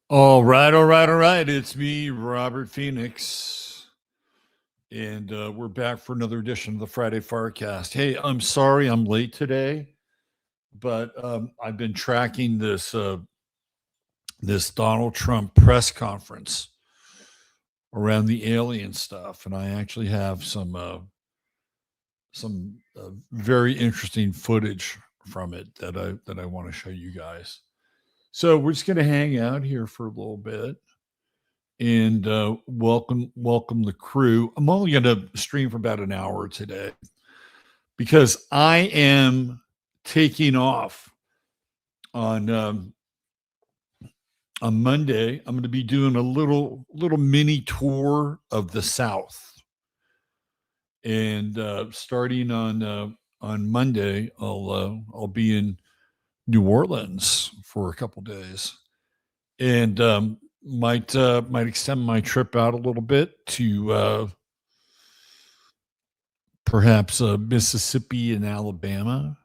All right. It's me, Robert Phoenix, and we're back for another edition of the Friday FARcast. Hey, I'm sorry I'm late today, but I've been tracking this Donald Trump press conference around the alien stuff, and I actually have some very interesting footage from it that I want to show you guys. So we're just going to hang out here for a little bit and welcome the crew. I'm only going to stream for about an hour today because I am taking off on on Monday. I'm going to be doing a little mini tour of the South, and starting on Monday, I'll be in New Orleans for a couple days, and might extend my trip out a little bit to perhaps Mississippi and Alabama.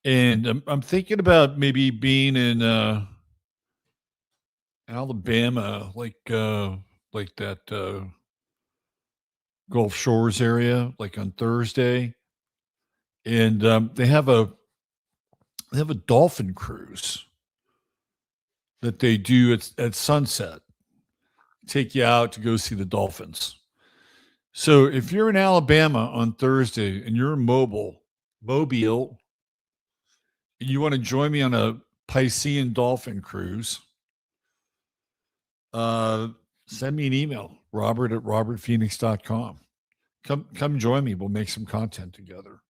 And I'm thinking about maybe being in Alabama, like that Gulf Shores area, like on Thursday. And they have a dolphin cruise that they do at sunset. Take you out to go see the dolphins. So if you're in Alabama on Thursday and you're in Mobile, and you want to join me on a Piscean dolphin cruise, uh, send me an email, robert@robertphoenix.com. Come join me. We'll make some content together.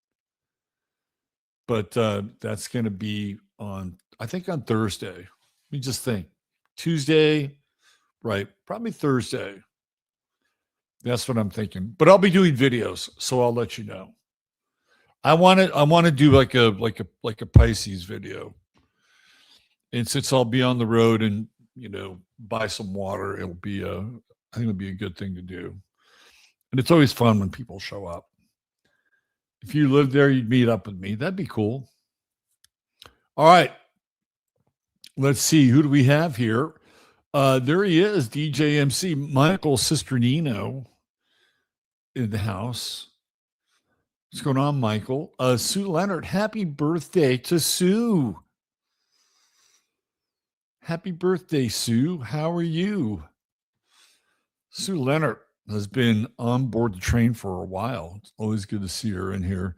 But that's going to be on, I think, on Thursday. Let me just think. Tuesday, right? Probably Thursday. That's what I'm thinking. But I'll be doing videos, so I'll let you know. I want to do like a Pisces video. And since I'll be on the road and buy some water, I think it'll be a good thing to do. And it's always fun when people show up. If you lived there, you'd meet up with me. That'd be cool. All right. Let's see. Who do we have here? There he is, DJ MC Michael Cisternino in the house. What's going on, Michael? Sue Leonard, happy birthday to Sue. Happy birthday, Sue. How are you? Sue Leonard has been on board the train for a while. It's always good to see her in here.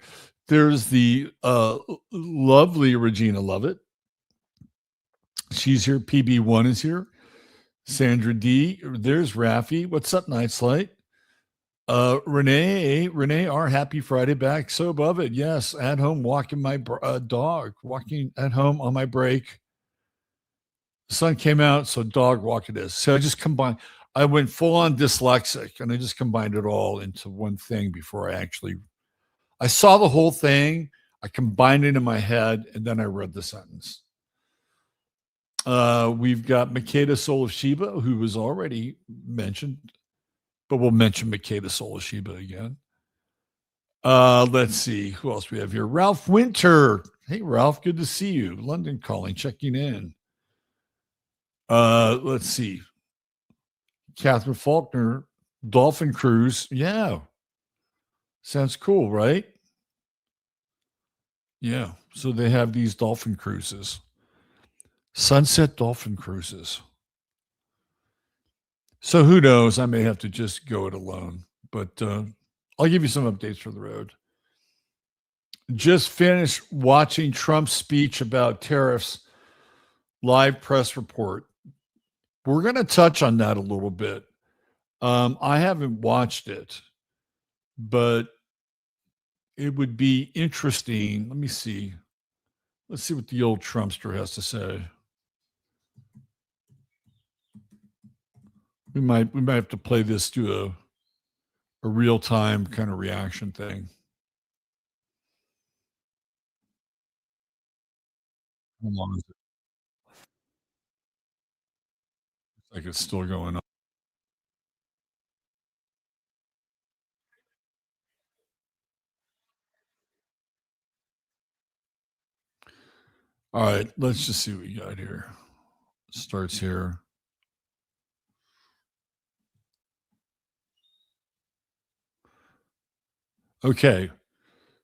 There's the lovely Regina Lovett. She's here. PB1 is here. Sandra D. There's Rafi. What's up, Night Light? Renee R. Happy Friday back. So above it. Yes, at home walking my dog. Walking at home on my break. The sun came out, so dog walk it is. So I went full on dyslexic and I just combined it all into one thing before I saw the whole thing. I combined it in my head and then I read the sentence. We've got Makeda Soul of Sheba, who was already mentioned, but we'll mention Makeda Soul of Sheba again. Let's see who else we have here. Ralph Winter. Hey, Ralph, good to see you. London calling, checking in. Let's see. Catherine Faulkner, Dolphin Cruise. Yeah. Sounds cool, right? Yeah. So they have these dolphin cruises. Sunset dolphin cruises. So who knows? I may have to just go it alone, but I'll give you some updates for the road. Just finished watching Trump's speech about tariffs, live press report. We're going to touch on that a little bit. I haven't watched it, but it would be interesting. Let me see. Let's see what the old Trumpster has to say. We might have to play this to a real time kind of reaction thing. How long is it? It's like it's still going on. All right, let's just see what we got here. starts here. Okay.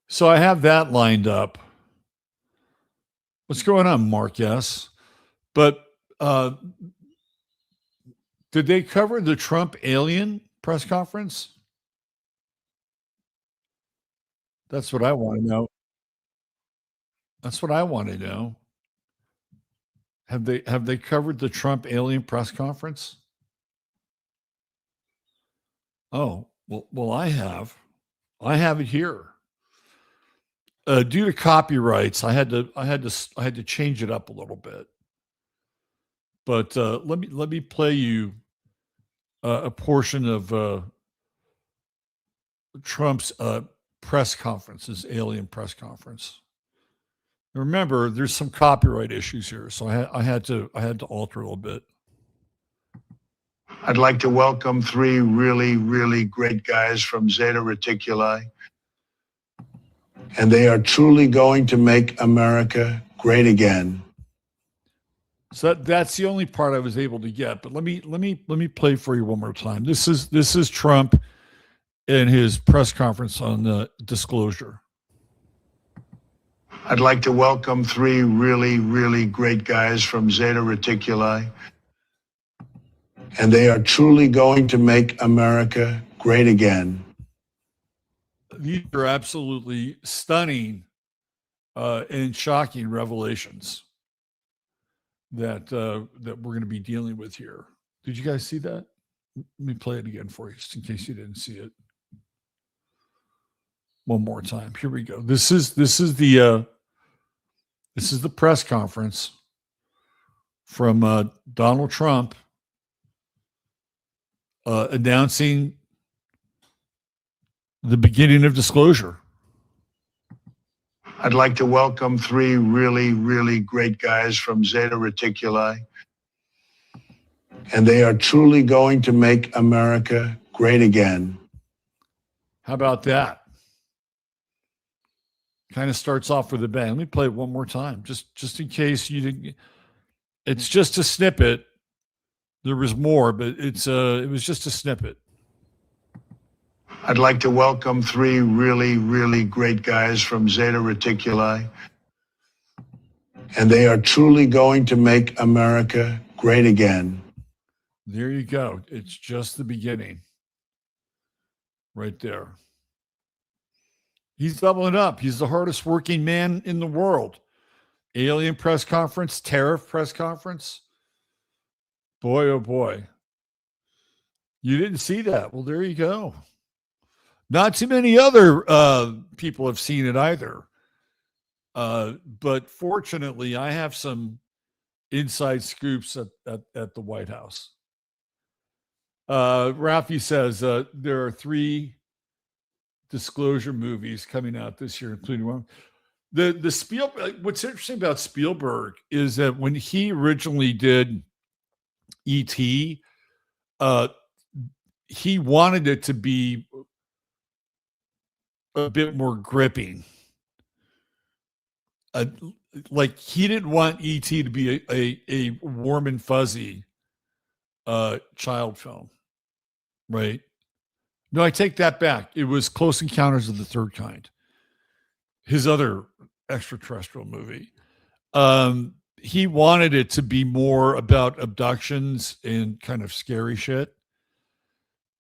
So I have that lined up. What's going on, Mark? Yes. But did they cover the Trump alien press conference? That's what I want to know. That's what I want to know. Have they covered the Trump alien press conference? Oh, well I have. I have it here. Due to copyrights, I had to change it up a little bit. But let me play you a portion of Trump's press conference, his alien press conference. Remember, there's some copyright issues here, so I had to alter a little bit. I'd like to welcome three really, really great guys from Zeta Reticuli. And they are truly going to make America great again. So that's the only part I was able to get. But let me play for you one more time. This is Trump in his press conference on the disclosure. I'd like to welcome three really, really great guys from Zeta Reticuli. And they are truly going to make America great again. These are absolutely stunning and shocking revelations that we're going to be dealing with here. Did you guys see that? Let me play it again for you, just in case you didn't see it. One more time. Here we go. This is the press conference from Donald Trump announcing the beginning of disclosure. I'd like to welcome three really, really great guys from Zeta Reticuli. And they are truly going to make America great again. How about that? Kind of starts off with a bang. Let me play it one more time, just in case you didn't. It's just a snippet. There was more, but it was just a snippet. I'd like to welcome three really, really great guys from Zeta Reticuli. And they are truly going to make America great again. There you go. It's just the beginning. Right there. He's doubling up. He's the hardest working man in the world. Alien press conference, tariff press conference. Boy, oh boy. You didn't see that. Well, there you go. Not too many other people have seen it either. But fortunately, I have some inside scoops at the White House. Rafi says there are 3 disclosure movies coming out this year, including one. The Spielberg. What's interesting about Spielberg is that when he originally did E.T., he wanted it to be a bit more gripping. Like he didn't want E.T. to be a warm and fuzzy child film, right? No, I take that back. It was Close Encounters of the Third Kind, his other extraterrestrial movie. He wanted it to be more about abductions and kind of scary shit.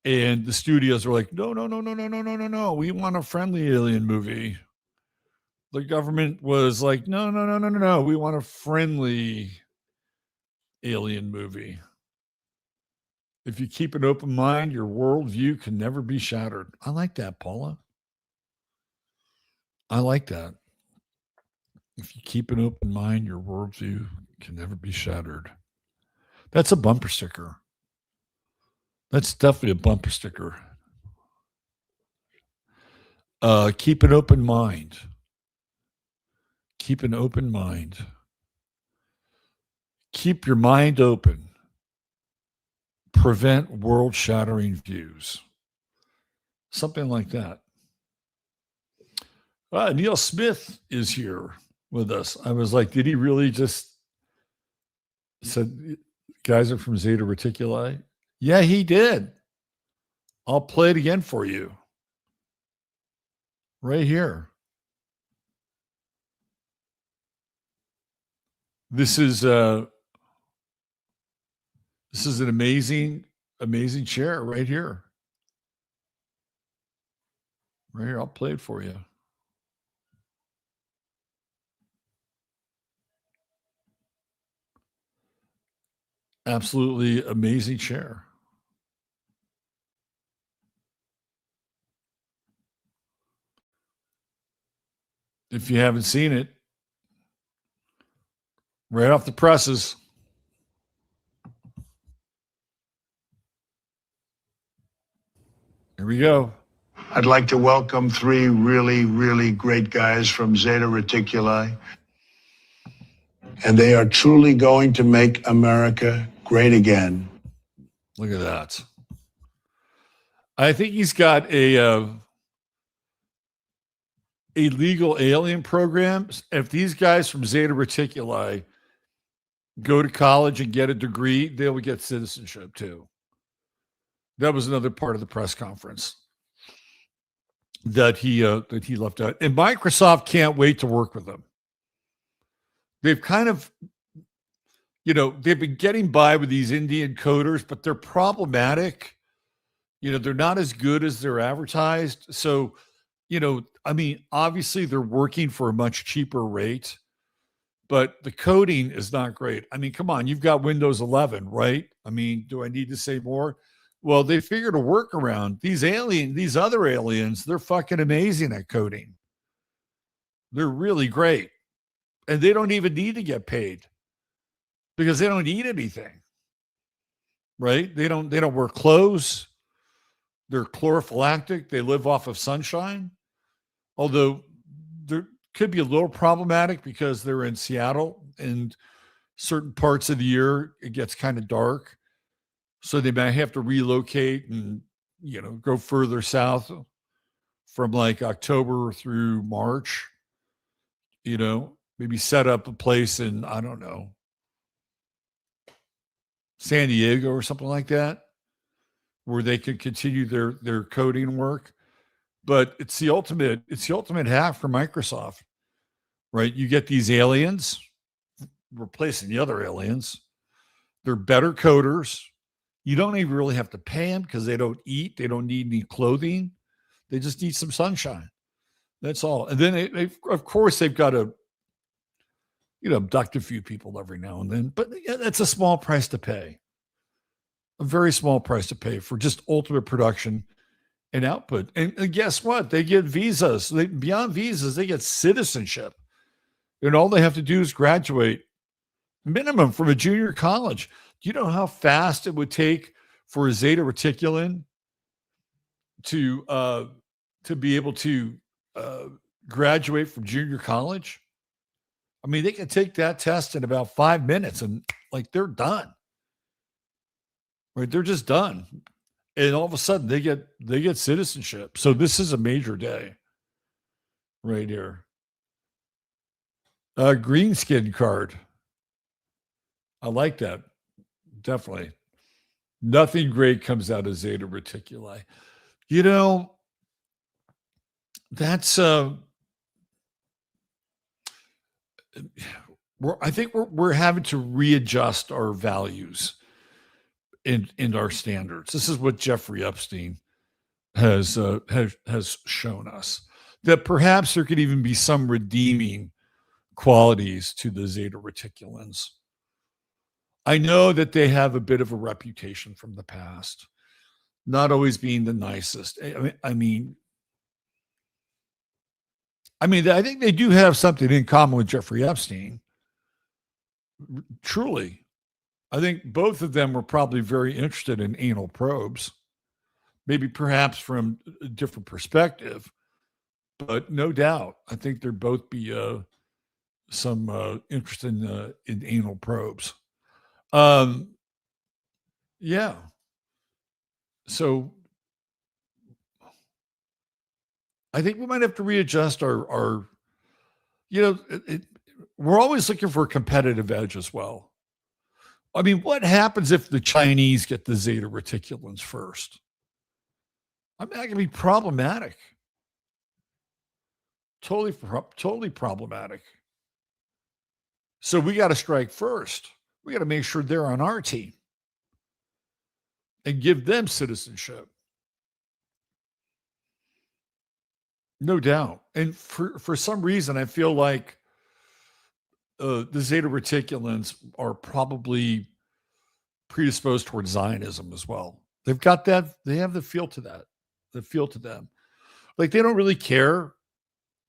And the studios were like, no. We want a friendly alien movie. The government was like, no. We want a friendly alien movie. If you keep an open mind, your worldview can never be shattered. I like that, Paula. I like that. If you keep an open mind, your worldview can never be shattered. That's a bumper sticker. That's definitely a bumper sticker. Keep an open mind. Keep an open mind. Keep your mind open. Prevent world-shattering views. Something like that. Neil Smith is here with us. I was like, did he really just said guys are from Zeta Reticuli. Yeah, he did. I'll play it again for you. Right here. This is an amazing chair right here. Right here. I'll play it for you. Absolutely amazing chair. If you haven't seen it, right off the presses. Here we go. I'd like to welcome three really, really great guys from Zeta Reticuli. And they are truly going to make America great again. Look at that. I think he's got a legal alien program. If these guys from Zeta Reticuli go to college and get a degree, they will get citizenship too. That was another part of the press conference that he left out. And Microsoft can't wait to work with them. They've kind of, they've been getting by with these Indian coders, but they're problematic. They're not as good as they're advertised. So, obviously they're working for a much cheaper rate, but the coding is not great. Come on, you've got Windows 11, right? Do I need to say more? Well, they figured a workaround. These other aliens, they're fucking amazing at coding. They're really great. And they don't even need to get paid because they don't need anything. Right? They don't wear clothes. They're chlorophylactic. They live off of sunshine. Although there could be a little problematic because they're in Seattle and certain parts of the year it gets kind of dark. So they might have to relocate and, go further south from like October through March, maybe set up a place in, I don't know, San Diego or something like that, where they could continue their coding work. But it's the ultimate hack for Microsoft, right? You get these aliens replacing the other aliens. They're better coders. You don't even really have to pay them because they don't eat. They don't need any clothing. They just need some sunshine. That's all. And then, of course, they've got to, abduct a few people every now and then. But that's a small price to pay. A very small price to pay for just ultimate production and output. And guess what? They get visas. Beyond visas, they get citizenship. And all they have to do is graduate minimum from a junior college. Do you know how fast it would take for a Zeta Reticulan to be able to graduate from junior college? They can take that test in about 5 minutes and they're done. Right? They're just done. And all of a sudden they get citizenship. So this is a major day right here. Green skin card. I like that. Definitely. Nothing great comes out of Zeta Reticuli. That's I think we're having to readjust our values in our standards. This is what Jeffrey Epstein has shown us, that perhaps there could even be some redeeming qualities to the Zeta Reticulans. I know that they have a bit of a reputation from the past, not always being the nicest. I think they do have something in common with Jeffrey Epstein. Truly. I think both of them were probably very interested in anal probes, maybe perhaps from a different perspective, but no doubt, I think there'd both be some interest in anal probes. Yeah. So I think we might have to readjust our we're always looking for a competitive edge as well. I mean, what happens if the Chinese get the Zeta Reticulans first? I mean, that can be problematic. Totally problematic. So we got to strike first. We got to make sure they're on our team and give them citizenship. No doubt. And for some reason, I feel like the Zeta Reticulans are probably predisposed towards Zionism as well. They've got that. They have the feel to that. The feel to them. Like they don't really care.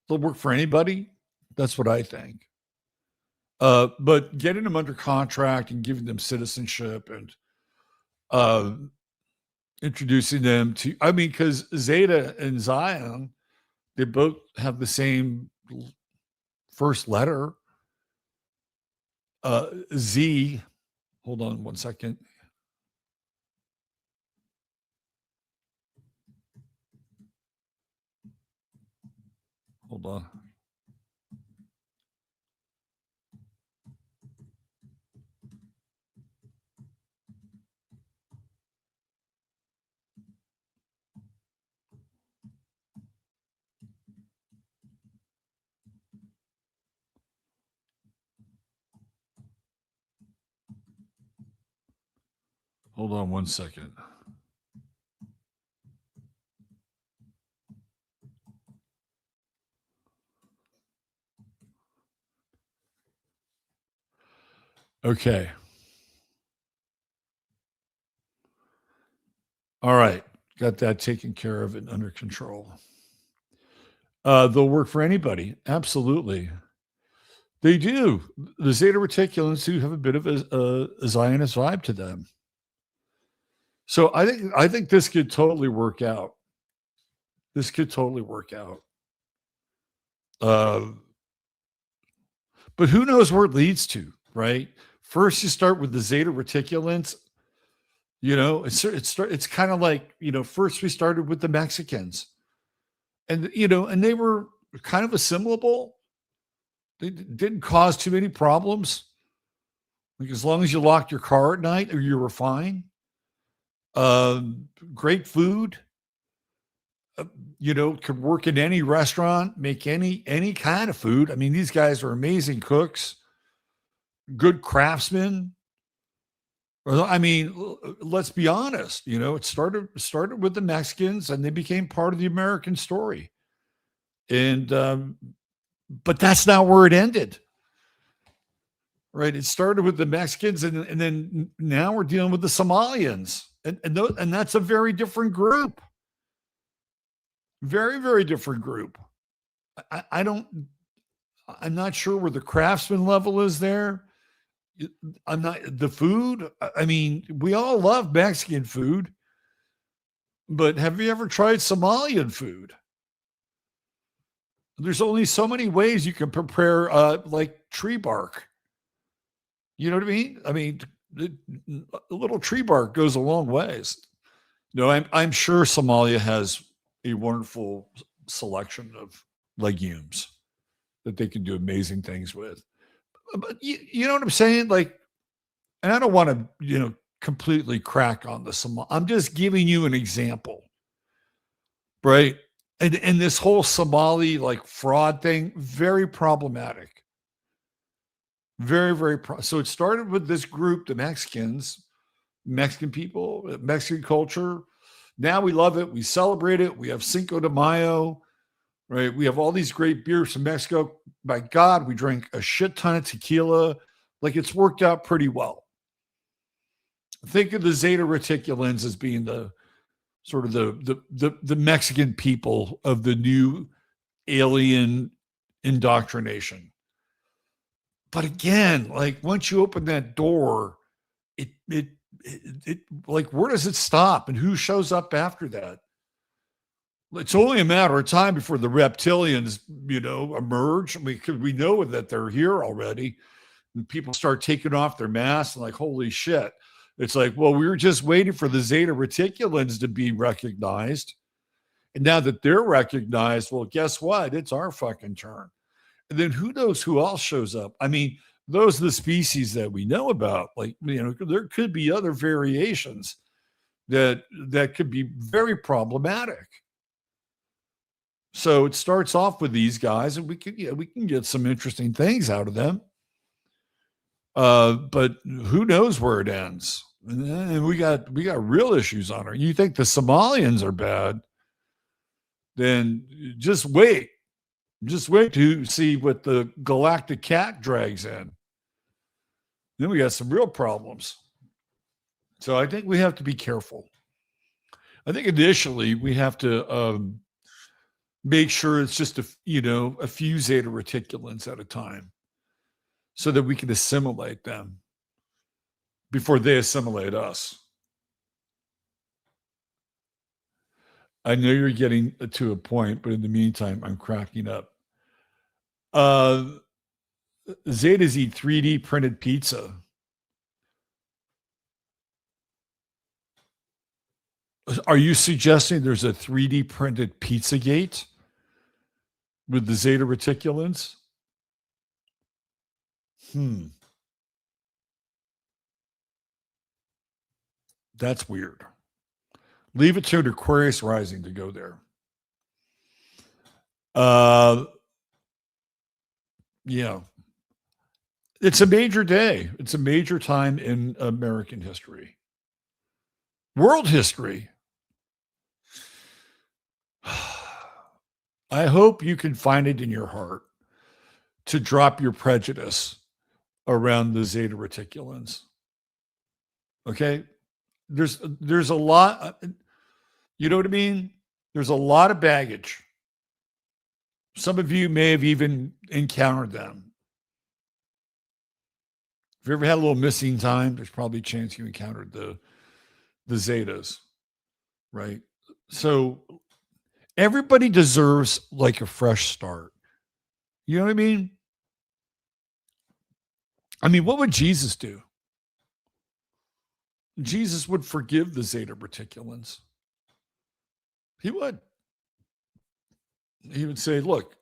They'll work for anybody. That's what I think. But getting them under contract and giving them citizenship and introducing them to, I mean, because Zeta and Zion, they both have the same first letter. Z, hold on one second. Hold on. Hold on one second. Okay. All right. Got that taken care of and under control. They'll work for anybody. Absolutely. They do. The Zeta Reticulans do have a bit of a Zionist vibe to them. So I think this could totally work out. This could totally work out. But who knows where it leads to, right? First, you start with the Zeta Reticulans. You know, it's kind of like, you know, first we started with the Mexicans, and you know, and they were kind of assimilable. They didn't cause too many problems. Like as long as you locked your car at night, or you were fine. Great food. You know, could work in any restaurant, make any kind of food. I mean, these guys are amazing cooks, good craftsmen. Well, I mean, let's be honest. You know, it started with the Mexicans, and they became part of the American story. And but that's not where it ended, right? It started with the Mexicans, and then now we're dealing with the Somalians, and that's a very different group. Very, very different group. I'm not sure where the craftsman level is there. I'm not the food. I mean, we all love Mexican food, but have you ever tried Somalian food? There's only so many ways you can prepare like tree bark. You know what I mean? I mean, a little tree bark goes a long ways. No, I'm sure Somalia has a wonderful selection of legumes that they can do amazing things with. But you know what I'm saying? Like, and I don't want to, you know, completely crack on the Somali. I'm just giving you an example, right? And this whole Somali like fraud thing, very problematic. Very, very. So it started with this group, the Mexicans, Mexican people, Mexican culture. Now we love it. We celebrate it. We have Cinco de Mayo, right? We have all these great beers from Mexico. By God, we drink a shit ton of tequila. Like it's worked out pretty well. Think of the Zeta Reticulans as being the sort of the Mexican people of the new alien indoctrination. But again, like once you open that door, it like where does it stop and who shows up after that? It's only a matter of time before the reptilians, you know, emerge. I mean, because we know that they're here already, and people start taking off their masks and like, holy shit. It's like, well, we were just waiting for the Zeta Reticulans to be recognized. And now that they're recognized, well, guess what? It's our fucking turn. And then who knows who else shows up? I mean, those are the species that we know about. Like, there could be other variations that could be very problematic. So it starts off with these guys, and we can get some interesting things out of them. But who knows where it ends? And we got real issues on her. You think the Somalians are bad? Then just wait to see what the galactic cat drags in. Then we got some real problems. So I think we have to be careful. I think initially we have to make sure it's just a few zeta reticulans at a time, so that we can assimilate them before they assimilate us. I know you're getting to a point, but in the meantime, I'm cracking up. Zetas eat 3D printed pizza. Are you suggesting there's a 3D printed pizza gate with the zeta reticulans? That's weird. Leave it to an Aquarius rising to go there. Yeah. It's a major day. It's a major time in American history. World history. I hope you can find it in your heart to drop your prejudice around the zeta reticulans. Okay? There's a lot, you know what I mean? There's a lot of baggage. Some of you may have even encountered them. If you ever had a little missing time, there's probably a chance you encountered the Zetas, right? So everybody deserves like a fresh start. You know what I mean? I mean, what would Jesus do? Jesus would forgive the zeta reticulans. He would. He would say, look,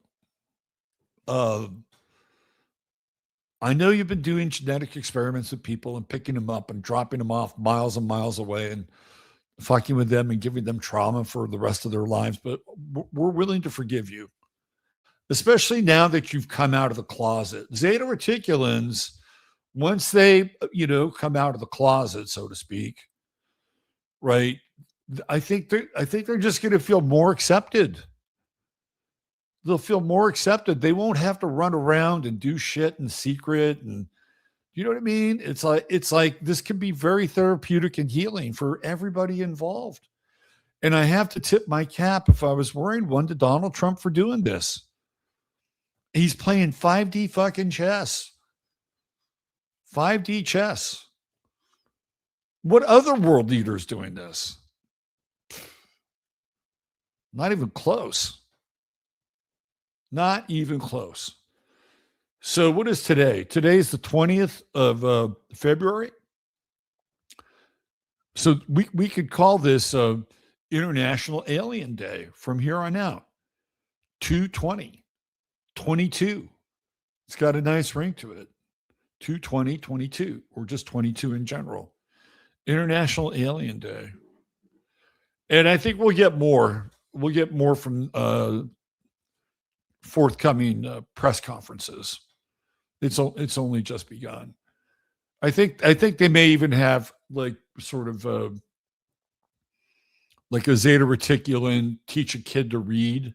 I know you've been doing genetic experiments with people and picking them up and dropping them off miles and miles away and fucking with them and giving them trauma for the rest of their lives, but we're willing to forgive you, especially now that you've come out of the closet. Zeta reticulans, once they, come out of the closet, so to speak, right? I think they're just going to feel more accepted. They'll feel more accepted. They won't have to run around and do shit in secret. And you know what I mean? It's like this can be very therapeutic and healing for everybody involved. And I have to tip my cap, if I was wearing one, to Donald Trump for doing this. He's playing 5D fucking chess. 5D chess. What other world leader is doing this? Not even close. Not even close. So what is today? Today is the 20th of February. So we could call this International Alien Day from here on out. 220, 22. It's got a nice ring to it. 220, 22, or just 22 in general. International Alien Day. And I think we'll get more. We'll get more from forthcoming press conferences. It's only just begun. I think they may even have like sort of like a zeta reticulan teach a kid to read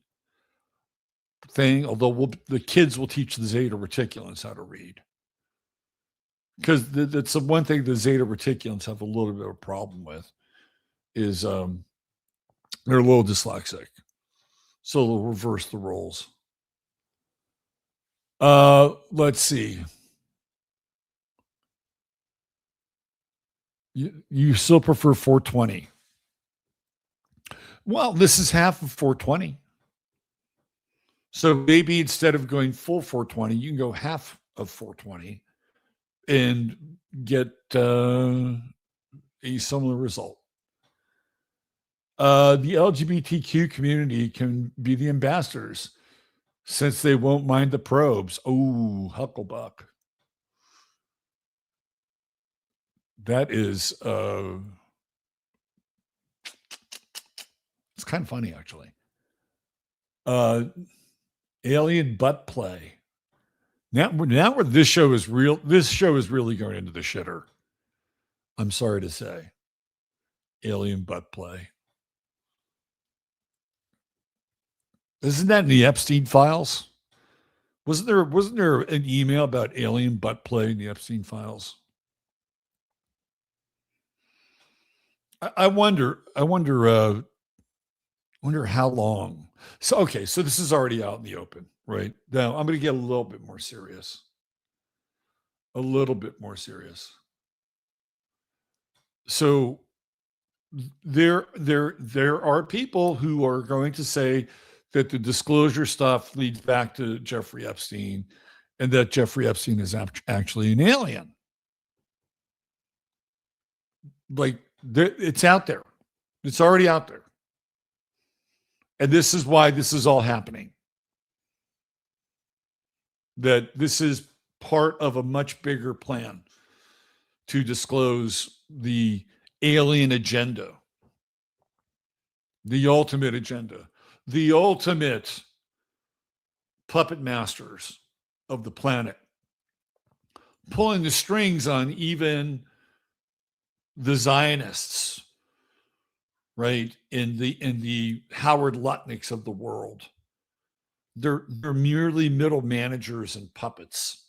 thing, although the kids will teach the zeta reticulans how to read. Because that's the one thing the zeta reticulans have a little bit of a problem with is they're a little dyslexic. So they'll reverse the roles. Let's see. You still prefer 420? Well, this is half of 420. So maybe instead of going full 420, you can go half of 420 and get a similar result. The LGBTQ community can be the ambassadors since they won't mind the probes. Oh, Hucklebuck. That is, it's kind of funny actually. Alien butt play. Now where this show is really going into the shitter. I'm sorry to say. Alien butt play. Isn't that in the Epstein files? Wasn't there an email about alien butt play in the Epstein files? I wonder how long. So this is already out in the open, right? Now I'm going to get a little bit more serious. So there are people who are going to say that the disclosure stuff leads back to Jeffrey Epstein, and that Jeffrey Epstein is actually an alien. Like, it's out there. It's already out there. And this is why this is all happening. That this is part of a much bigger plan to disclose the alien agenda, the ultimate agenda, the ultimate puppet masters of the planet, pulling the strings on even the Zionists, right? In the Howard Lutnicks of the world. They're merely middle managers and puppets.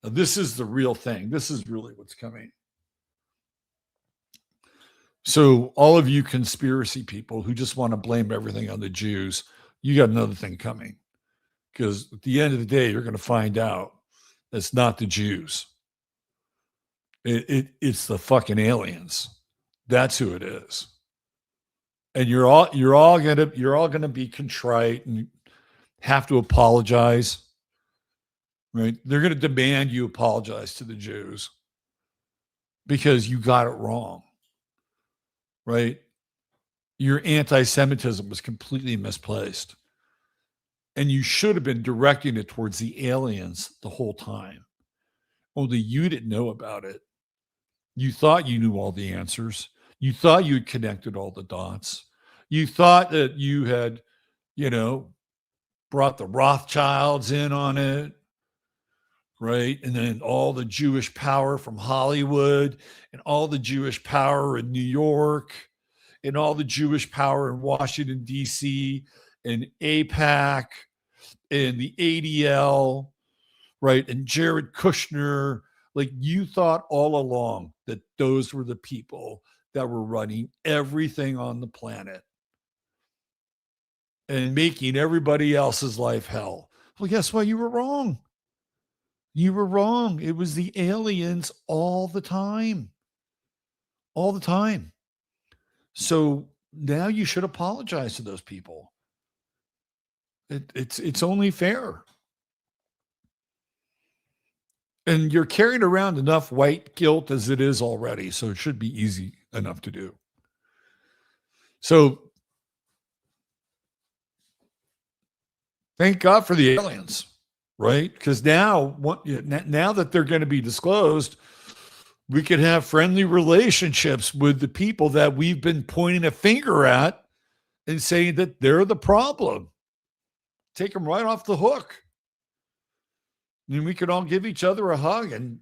Now, this is the real thing. This is really what's coming. So all of you conspiracy people who just want to blame everything on the Jews, you got another thing coming. Because at the end of the day, you're going to find out it's not the Jews. It's the fucking aliens. That's who it is. And you're all gonna be contrite and have to apologize. Right? They're gonna demand you apologize to the Jews because you got it wrong. Right? Your anti-Semitism was completely misplaced. And you should have been directing it towards the aliens the whole time. Only you didn't know about it. You thought you knew all the answers. You thought you had connected all the dots. You thought that you had, brought the Rothschilds in on it, right? And then all the Jewish power from Hollywood and all the Jewish power in New York and all the Jewish power in Washington, D.C. and AIPAC and the ADL, right? And Jared Kushner. Like, you thought all along that those were the people that were running everything on the planet and making everybody else's life hell. Well, guess what? You were wrong. You were wrong. It was the aliens all the time. All the time. So now you should apologize to those people. It's only fair. And you're carrying around enough white guilt as it is already, so it should be easy enough to do. So thank God for the aliens, right? Because now that they're going to be disclosed, we could have friendly relationships with the people that we've been pointing a finger at and saying that they're the problem. Take them right off the hook. And we could all give each other a hug and,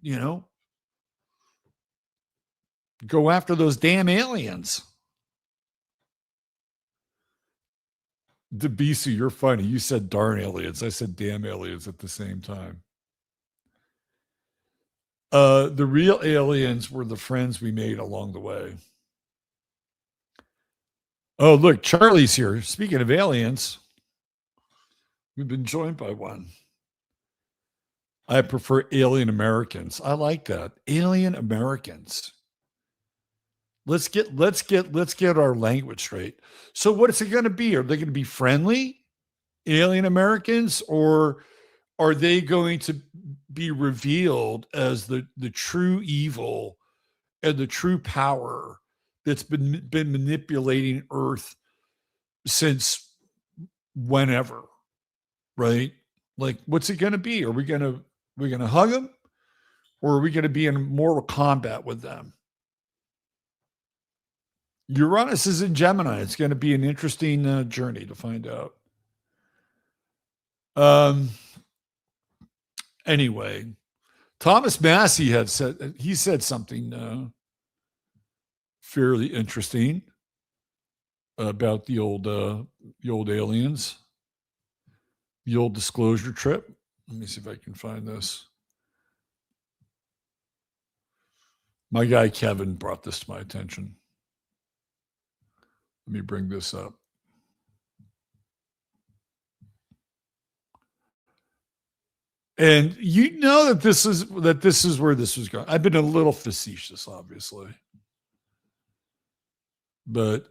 go after those damn aliens. DeBisi, you're funny. You said darn aliens. I said damn aliens at the same time. The real aliens were the friends we made along the way. Oh, look, Charlie's here. Speaking of aliens, we've been joined by one. I prefer alien Americans. I like that. Alien Americans. Let's get our language straight. So what is it going to be? Are they going to be friendly alien Americans, or are they going to be revealed as the true evil and the true power that's been manipulating Earth since whenever, right? Like, what's it going to be? Are we going to hug them, or are we going to be in mortal combat with them? Uranus is in Gemini. It's going to be an interesting journey to find out. Anyway, Thomas Massie said something fairly interesting about the old aliens, the old disclosure trip. Let me see if I can find this. My guy Kevin brought this to my attention. Let me bring this up. And you know that this is where this was going. I've been a little facetious, obviously, but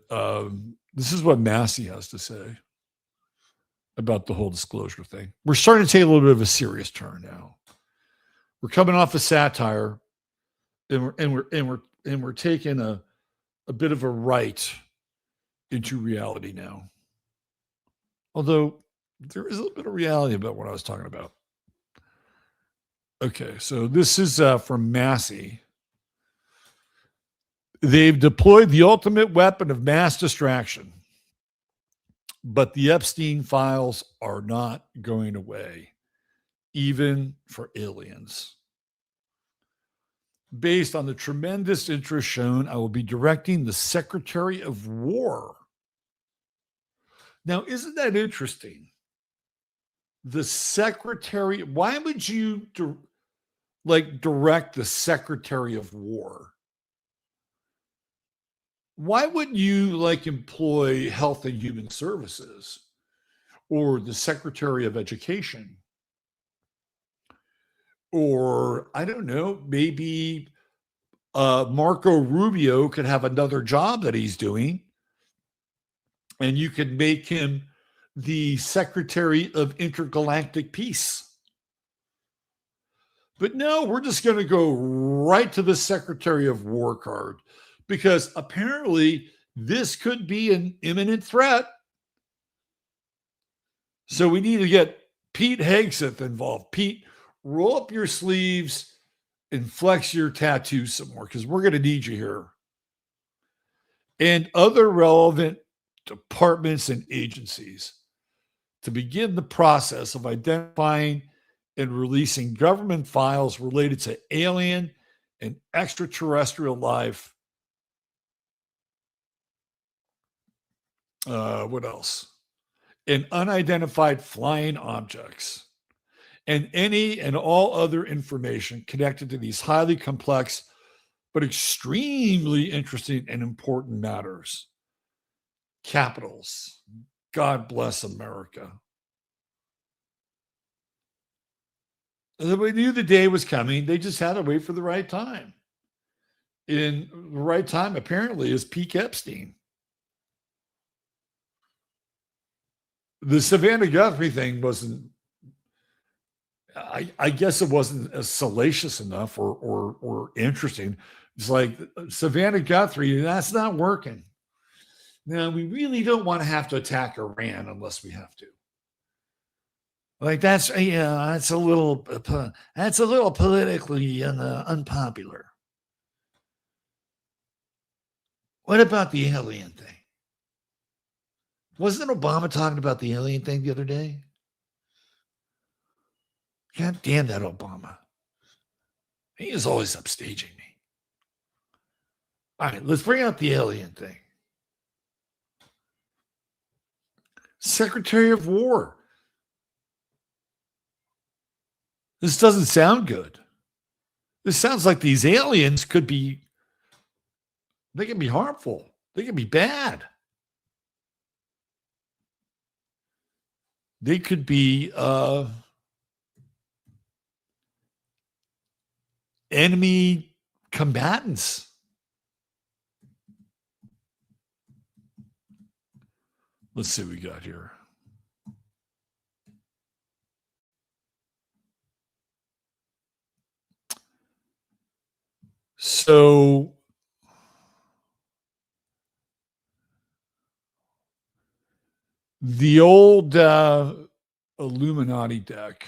this is what Massie has to say about the whole disclosure thing. We're starting to take a little bit of a serious turn now. We're coming off of satire, and we're taking a bit of a right into reality now. Although there is a little bit of reality about what I was talking about. Okay, so this is from Massie. They've deployed the ultimate weapon of mass distraction, but the Epstein files are not going away, even for aliens. Based on the tremendous interest shown, I will be directing the Secretary of War. Now, isn't that interesting? The Secretary, why would you direct the Secretary of War? Why wouldn't you employ Health and Human Services or the Secretary of Education? Or I don't know, maybe Marco Rubio could have another job that he's doing, and you could make him the Secretary of Intergalactic Peace. But no, we're just going to go right to the Secretary of War card, because apparently this could be an imminent threat. So we need to get Pete Hegseth involved. Pete, roll up your sleeves and flex your tattoos some more, because we're going to need you here. And other relevant departments and agencies to begin the process of identifying and releasing government files related to alien and extraterrestrial life. What else? And unidentified flying objects, and any and all other information connected to these highly complex but extremely interesting and important matters. Capitals. God bless America. We knew the day was coming. They just had to wait for the right time. And the right time, apparently, is peak Epstein. The Savannah Guthrie thing wasn't, I guess it wasn't as salacious enough or interesting. It's like Savannah Guthrie, that's not working. Now, we really don't want to have to attack Iran unless we have to. That's a little politically unpopular. What about the alien thing? Wasn't Obama talking about the alien thing the other day? God damn that Obama. He is always upstaging me. All right, let's bring out the alien thing. Secretary of War. This doesn't sound good. This sounds like these aliens they can be harmful. They can be bad. They could be enemy combatants. Let's see what we got here. So the old Illuminati deck.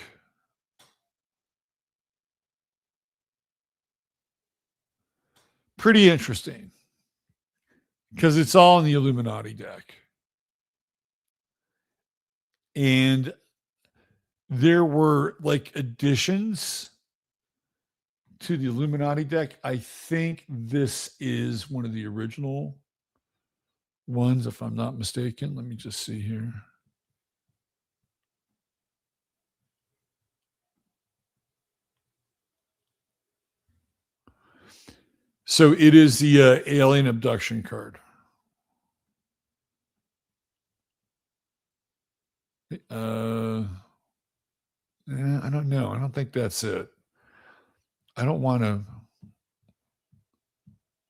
Pretty interesting. because it's all in the Illuminati deck. And there were like additions to the Illuminati deck. I think this is one of the original ones, if I'm not mistaken. Let me just see here. So it is the alien abduction card. I don't know. I don't think that's it. I don't want to.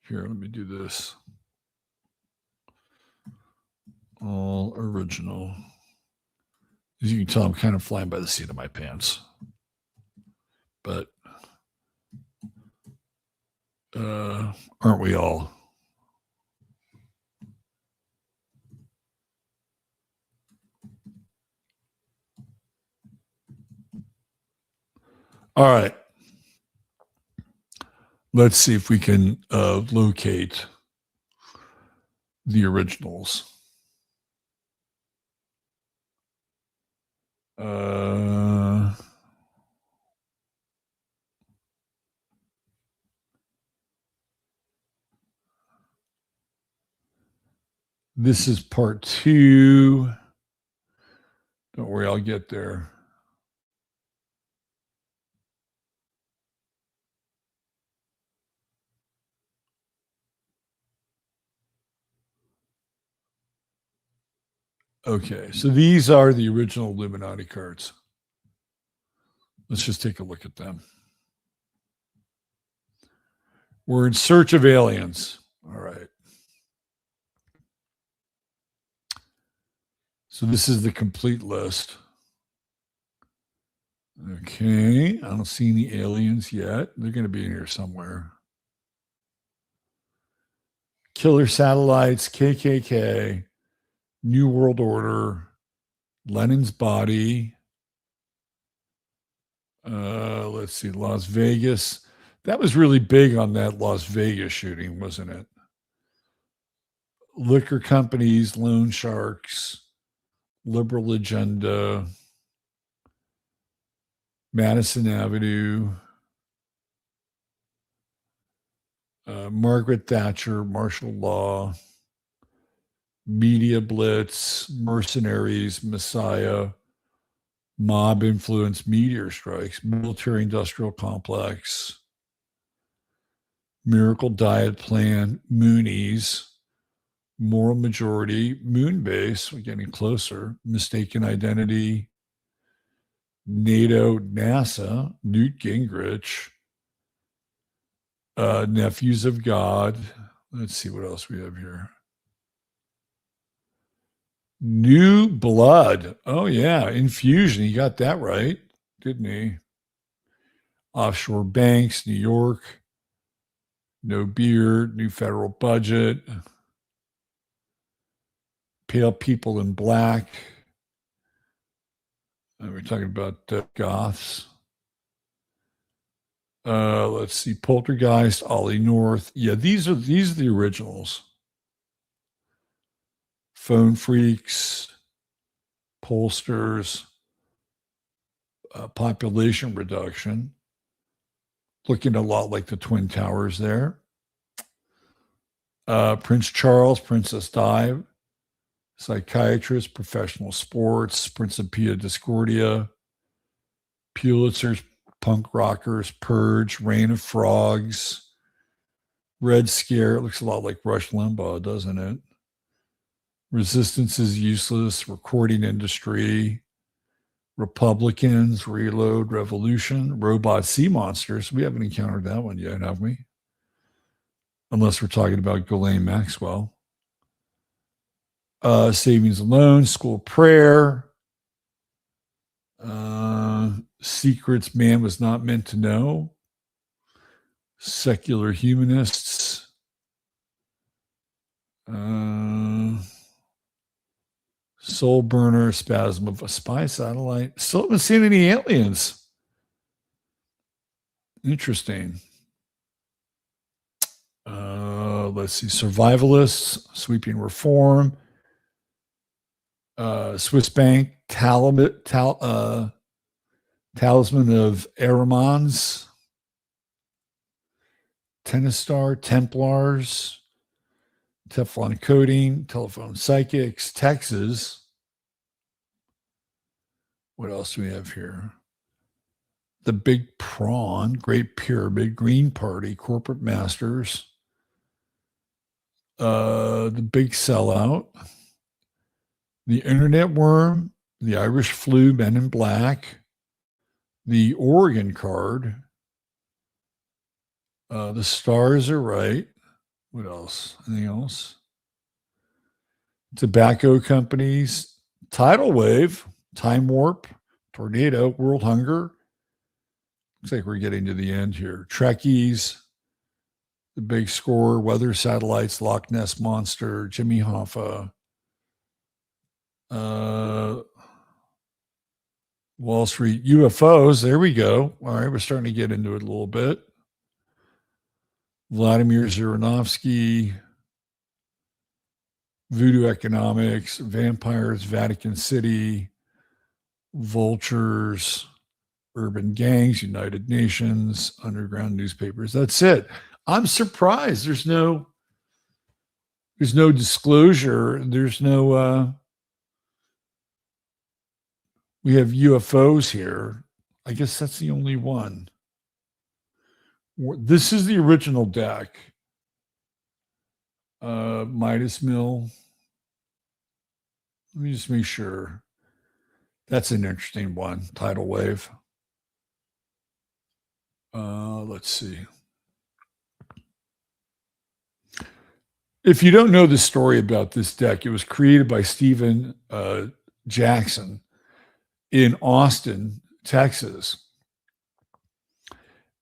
Here, let me do this. All original. As you can tell, I'm kind of flying by the seat of my pants. But aren't we all? All right. Let's see if we can locate the originals. This is part 2. Don't worry, I'll get there. Okay, so these are the original Illuminati cards. Let's just take a look at them. We're in search of aliens. All right. So this is the complete list. Okay, I don't see any aliens yet. They're going to be in here somewhere. Killer satellites, KKK, New World Order, Lenin's body. Let's see, Las Vegas. That was really big on that Las Vegas shooting, wasn't it? Liquor companies, loan sharks, liberal agenda, Madison Avenue, Margaret Thatcher, martial law, media blitz, mercenaries, Messiah, mob influence, meteor strikes, military industrial complex, miracle diet plan, Moonies, moral majority, moon base, we're getting closer, mistaken identity, NATO, NASA, Newt Gingrich, nephews of God. Let's see what else we have here. New blood. Oh, yeah. Infusion. He got that right, didn't he? Offshore banks, New York. No beer, new federal budget. Pale people in black. We're talking about goths. Let's see. Poltergeist, Ollie North. Yeah, these are the originals. Phone freaks, pollsters, population reduction, looking a lot like the Twin Towers there. Prince Charles, Princess Di, psychiatrist, professional sports, Principia Discordia, Pulitzer's, punk rockers, Purge, Reign of Frogs, Red Scare. It looks a lot like Rush Limbaugh, doesn't it? Resistance is useless, recording industry, Republicans, Reload, Revolution, Robot Sea Monsters. We haven't encountered that one yet, have we? Unless we're talking about Ghislaine Maxwell. Savings and Loans, School of Prayer, Secrets Man Was Not Meant to Know, Secular Humanists, Soul Burner, Spasm of a Spy Satellite. Still haven't seen any aliens. Interesting. let's see, survivalists, sweeping reform, Swiss bank, talisman of Aramons, tennis star, Templars, Teflon coating, telephone psychics, Texas. What else do we have here? The Big Prawn, Great Pyramid, Green Party, Corporate Masters, the Big Sellout, the Internet Worm, the Irish Flu, Men in Black, the Oregon Card, the Stars Are Right. What else? Anything else? Tobacco companies, Tidal Wave, Time Warp, Tornado, World Hunger. Looks like we're getting to the end here. Trekkies, The Big Score, Weather Satellites, Loch Ness Monster, Jimmy Hoffa, Wall Street, UFOs. There we go. All right, we're starting to get into it a little bit. Vladimir Zhirinovsky, Voodoo Economics, Vampires, Vatican City, Vultures, Urban Gangs, United Nations, Underground Newspapers. That's it. I'm surprised. There's no disclosure. There's no we have UFOs here. I guess that's the only one. This is the original deck. Midas Mill. Let me just make sure. That's an interesting one. Tidal Wave. Let's see. If you don't know the story about this deck, it was created by Stephen Jackson in Austin, Texas.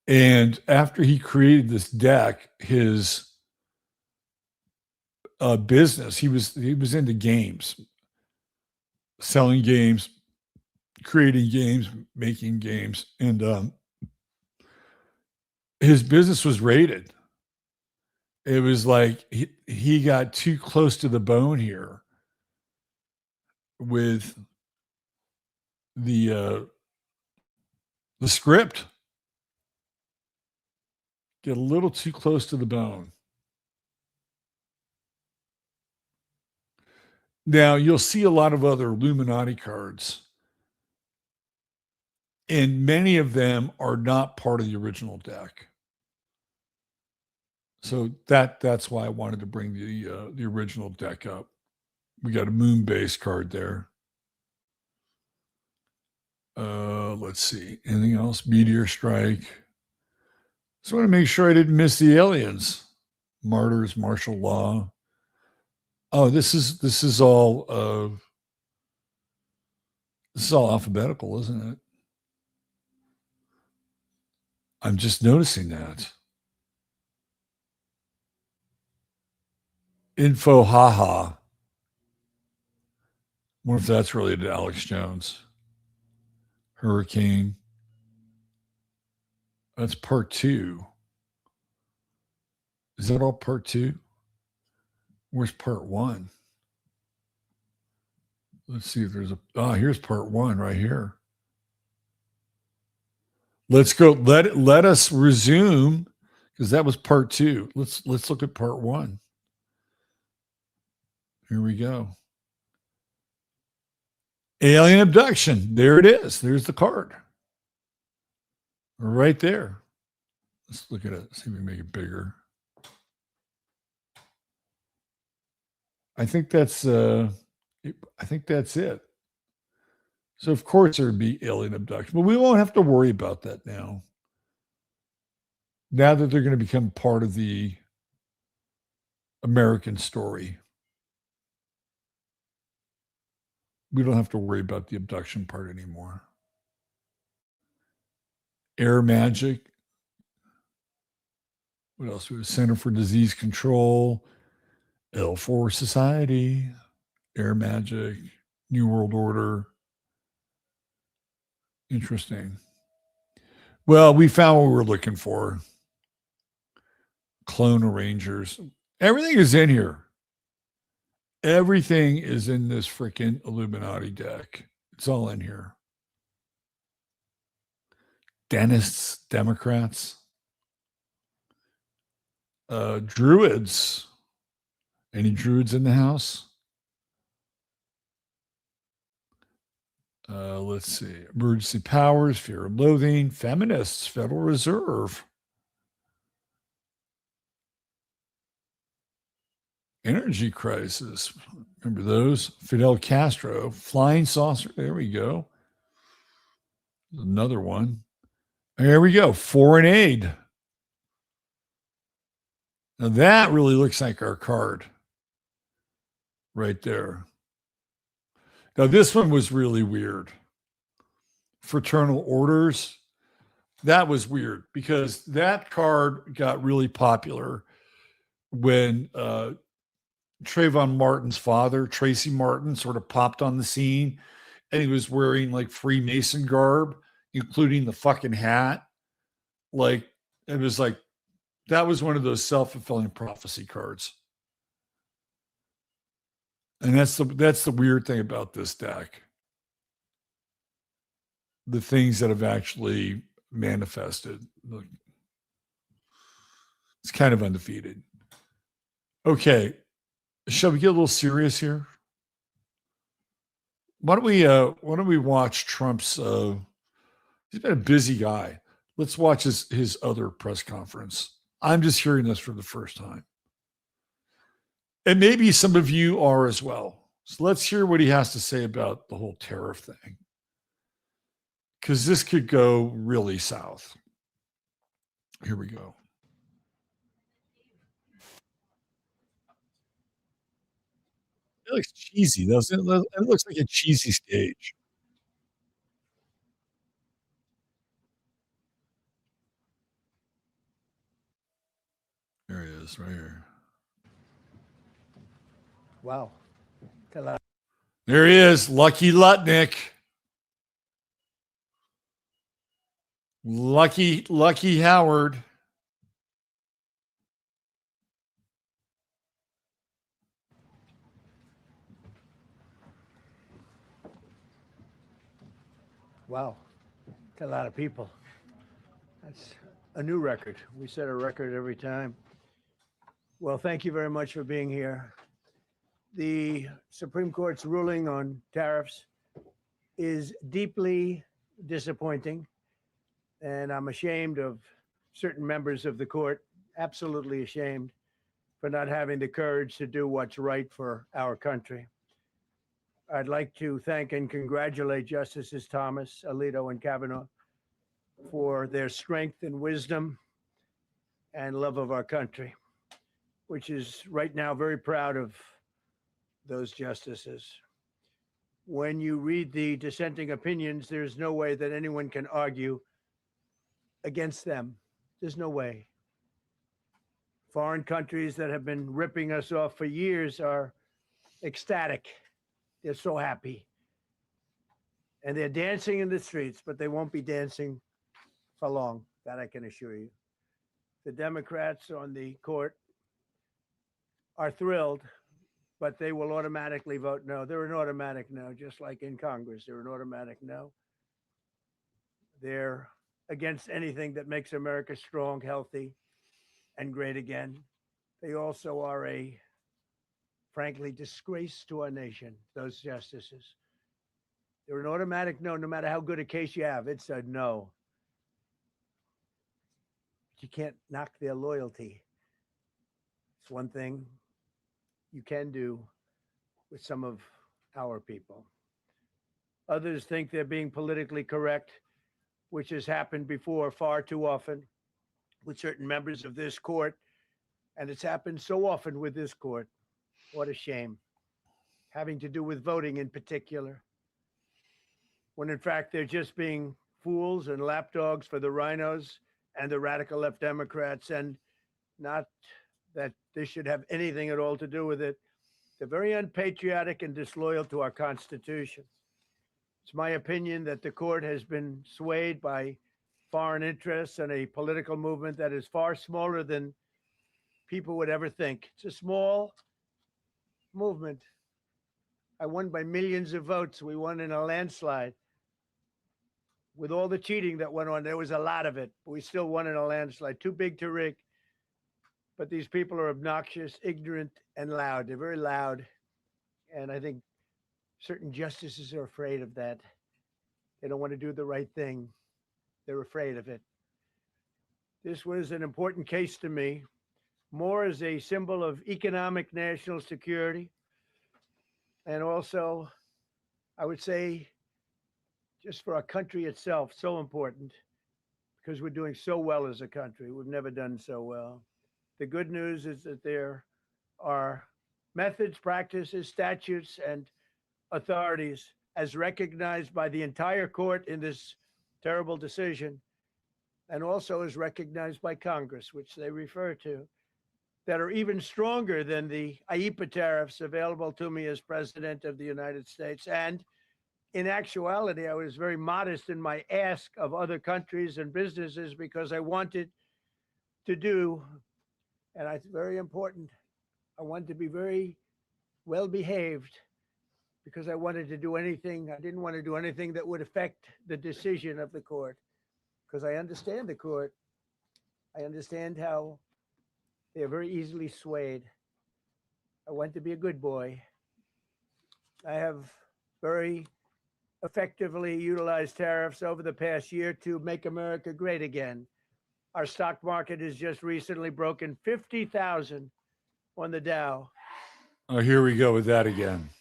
And after he created this deck, his business, he was into games, selling games, creating games, making games, and his business was raided. It was like he got too close to the bone here with the script. Get a little too close to the bone. Now, you'll see a lot of other Illuminati cards, and many of them are not part of the original deck. So that's why I wanted to bring the original deck up. We got a moon base card there. Let's see. Anything else? Meteor Strike. Just want to make sure I didn't miss the aliens. Martyrs, martial law. Oh, this is all alphabetical, isn't it? I'm just noticing that. Info haha. Wonder if that's related to Alex Jones. Hurricane. That's part 2. Is that all part 2? Where's part 1? Let's see if there's here's part 1 right here. Let's go. Let us resume, because that was part 2. Let's look at part 1. Here we go. Alien abduction. There it is. There's the card. Right there. Let's look at it. See if we can make it bigger. I think that's it. So of course there would be alien abduction, but we won't have to worry about that now. Now that they're going to become part of the American story, we don't have to worry about the abduction part anymore. Air magic. What else? We have Center for Disease Control, L4 Society, Air Magic, New World Order. Interesting. Well, we found what we were looking for. Clone arrangers. Everything is in here. Everything is in this freaking Illuminati deck. It's all in here. Dentists, Democrats, druids. Any druids in the house? Let's see. Emergency powers, fear and loathing, feminists, Federal Reserve. Energy crisis. Remember those? Fidel Castro, flying saucer. There we go. Another one. There we go. Foreign aid. Now that really looks like our card right there. Now this one was really weird. Fraternal orders. That was weird because that card got really popular when Trayvon Martin's father, Tracy Martin, sort of popped on the scene, and he was wearing like Freemason garb, including the fucking hat. Like, it was like, that was one of those self-fulfilling prophecy cards. And that's the weird thing about this deck. The things that have actually manifested. It's kind of undefeated. Okay. Shall we get a little serious here? Why don't we watch Trump's he's been a busy guy. Let's watch his other press conference. I'm just hearing this for the first time. And maybe some of you are as well. So let's hear what he has to say about the whole tariff thing. Because this could go really south. Here we go. It looks cheesy, doesn't it? It looks like a cheesy stage. There he is, right here. Wow. There he is, Lucky Lutnick. Lucky Howard. Wow. That's a lot of people. That's a new record. We set a record every time. Well, thank you very much for being here. The Supreme Court's ruling on tariffs is deeply disappointing, and I'm ashamed of certain members of the court, absolutely ashamed, for not having the courage to do what's right for our country. I'd like to thank and congratulate Justices Thomas, Alito, and Kavanaugh for their strength and wisdom and love of our country, which is right now very proud of those justices. When you read the dissenting opinions, there's no way that anyone can argue against them. There's no way. Foreign countries that have been ripping us off for years are ecstatic. They're so happy. And they're dancing in the streets, but they won't be dancing for long. That I can assure you. The Democrats on the court are thrilled, but they will automatically vote no. They're an automatic no, just like in Congress. They're an automatic no. They're against anything that makes America strong, healthy, and great again. They also are a frankly disgrace to our nation, those justices. They're an automatic no, no matter how good a case you have. It's a no. But you can't knock their loyalty. It's one thing you can do with some of our people. Others think they're being politically correct, which has happened before far too often with certain members of this court. And it's happened so often with this court. What a shame. Having to do with voting in particular. When in fact they're just being fools and lapdogs for the rhinos and the radical left Democrats, and not that this should have anything at all to do with it. They're very unpatriotic and disloyal to our Constitution. It's my opinion that the court has been swayed by foreign interests and a political movement that is far smaller than people would ever think. It's a small movement. I won by millions of votes. We won in a landslide. With all the cheating that went on, there was a lot of it. But we still won in a landslide. Too big to rig. But these people are obnoxious, ignorant, and loud. They're very loud. And I think certain justices are afraid of that. They don't want to do the right thing. They're afraid of it. This was an important case to me, more as a symbol of economic national security. And also, I would say, just for our country itself, so important, because we're doing so well as a country. We've never done so well. The good news is that there are methods, practices, statutes, and authorities as recognized by the entire court in this terrible decision, and also as recognized by Congress, which they refer to, that are even stronger than the IEEPA tariffs available to me as President of the United States. And in actuality, I was very modest in my ask of other countries and businesses because I wanted to do, and it's very important, I wanted to be very well behaved because I wanted to do anything, I didn't want to do anything that would affect the decision of the court, because I understand the court. I understand how they are very easily swayed. I want to be a good boy. I have very effectively utilized tariffs over the past year to make America great again. Our stock market has just recently broken 50,000 on the Dow. Oh, here we go with that again.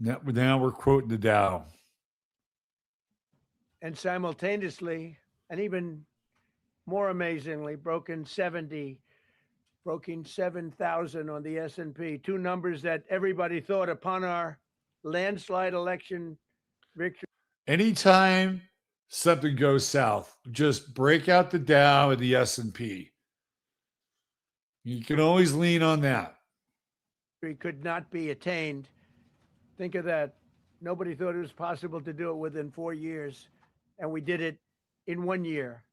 Now we're quoting the Dow. And simultaneously, and even more amazingly, broken 7,000 on the S&P, two numbers that everybody thought upon our landslide election victory. Anytime something goes south, just break out the Dow and the S&P. You can always lean on that. Could not be attained. Think of that. Nobody thought it was possible to do it within 4 years, and we did it in 1 year.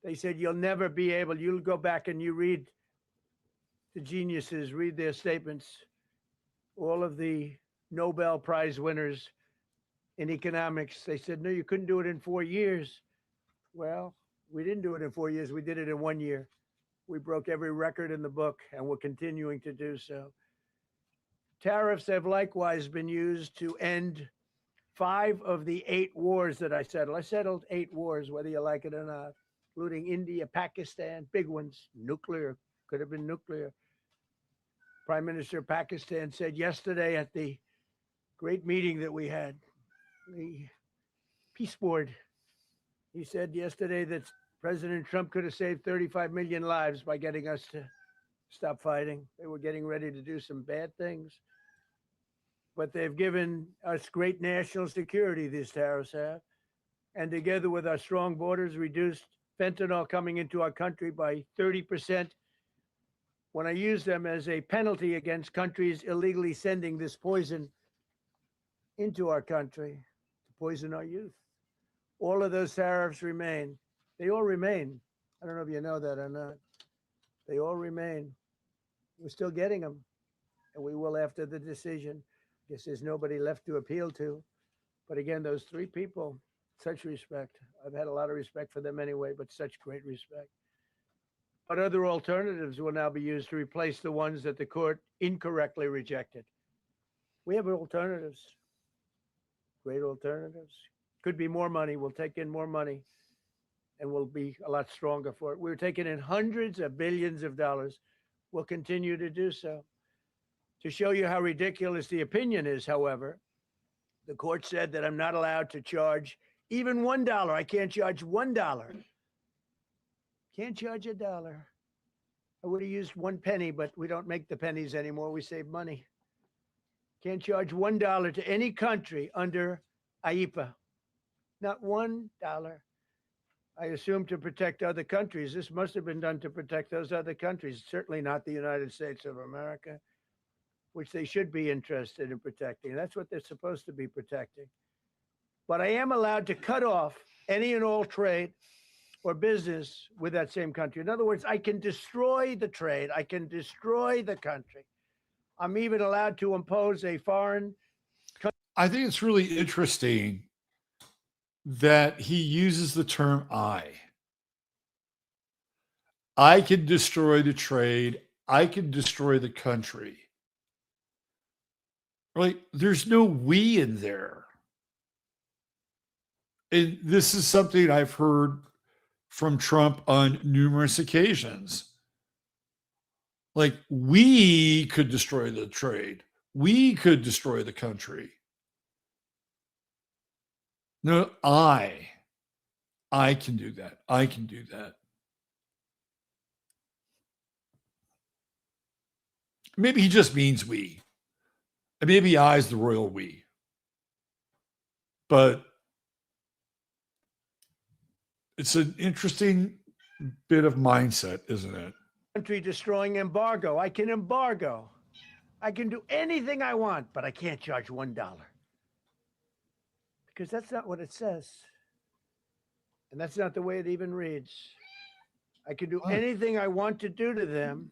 They said, you'll never be able, you'll go back and you read the geniuses, read their statements, all of the Nobel Prize winners in economics. They said, no, you couldn't do it in 4 years. Well, we didn't do it in 4 years. We did it in 1 year. We broke every record in the book, and we're continuing to do so. Tariffs have likewise been used to end 5 of the 8 wars that I settled. I settled 8 wars, whether you like it or not, including India, Pakistan, big ones, nuclear, could have been nuclear. Prime Minister of Pakistan said yesterday at the great meeting that we had, the Peace Board, he said yesterday that President Trump could have saved 35 million lives by getting us to stop fighting. They were getting ready to do some bad things. But they've given us great national security, these tariffs have. And together with our strong borders, reduced fentanyl coming into our country by 30%. When I use them as a penalty against countries illegally sending this poison into our country to poison our youth. All of those tariffs remain. They all remain. I don't know if you know that or not. They all remain. We're still getting them, and we will after the decision. Guess there's nobody left to appeal to. But again, those 3 people, such respect. I've had a lot of respect for them anyway, but such great respect. But other alternatives will now be used to replace the ones that the court incorrectly rejected. We have alternatives, great alternatives. Could be more money. We'll take in more money, and we'll be a lot stronger for it. We're taking in hundreds of billions of dollars. We'll continue to do so. To show you how ridiculous the opinion is, however, the court said that I'm not allowed to charge even $1. I can't charge $1. Can't charge $1. I would have used 1 penny, but we don't make the pennies anymore. We save money. Can't charge $1 to any country under IEEPA. Not $1. I assume to protect other countries. This must have been done to protect those other countries, certainly not the United States of America, which they should be interested in protecting. That's what they're supposed to be protecting. But I am allowed to cut off any and all trade or business with that same country. In other words, I can destroy the trade. I can destroy the country. I'm even allowed to impose a foreign. I think it's really interesting that he uses the term I. I can destroy the trade. I can destroy the country. Right? There's no we in there. And this is something I've heard from Trump on numerous occasions. Like, we could destroy the trade. We could destroy the country. No, I can do that. I can do that. Maybe he just means we. And maybe I is the royal we. But it's an interesting bit of mindset, isn't it? Country destroying embargo. I can embargo. I can do anything I want, but I can't charge $1. Because that's not what it says. And that's not the way it even reads. I can do anything I want to do to them,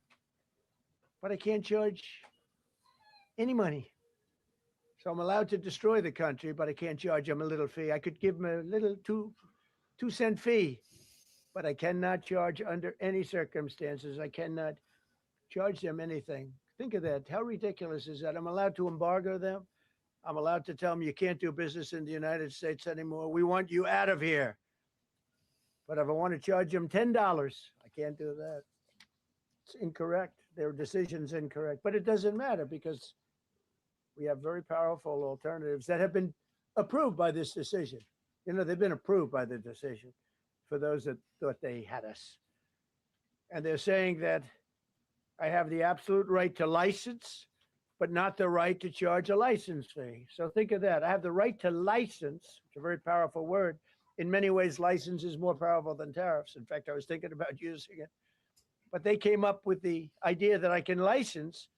but I can't charge any money. So I'm allowed to destroy the country, but I can't charge them a little fee. I could give them a little 2-cent fee, but I cannot charge under any circumstances. I cannot charge them anything. Think of that. How ridiculous is that? I'm allowed to embargo them. I'm allowed to tell them you can't do business in the United States anymore. We want you out of here. But if I want to charge them $10, I can't do that. It's incorrect. Their decision's incorrect. But it doesn't matter because we have very powerful alternatives that have been approved by this decision. You know, they've been approved by the decision for those that thought they had us. And they're saying that I have the absolute right to license, but not the right to charge a license fee. So think of that. I have the right to license, which is a very powerful word. In many ways, license is more powerful than tariffs. In fact, I was thinking about using it. But they came up with the idea that I can license,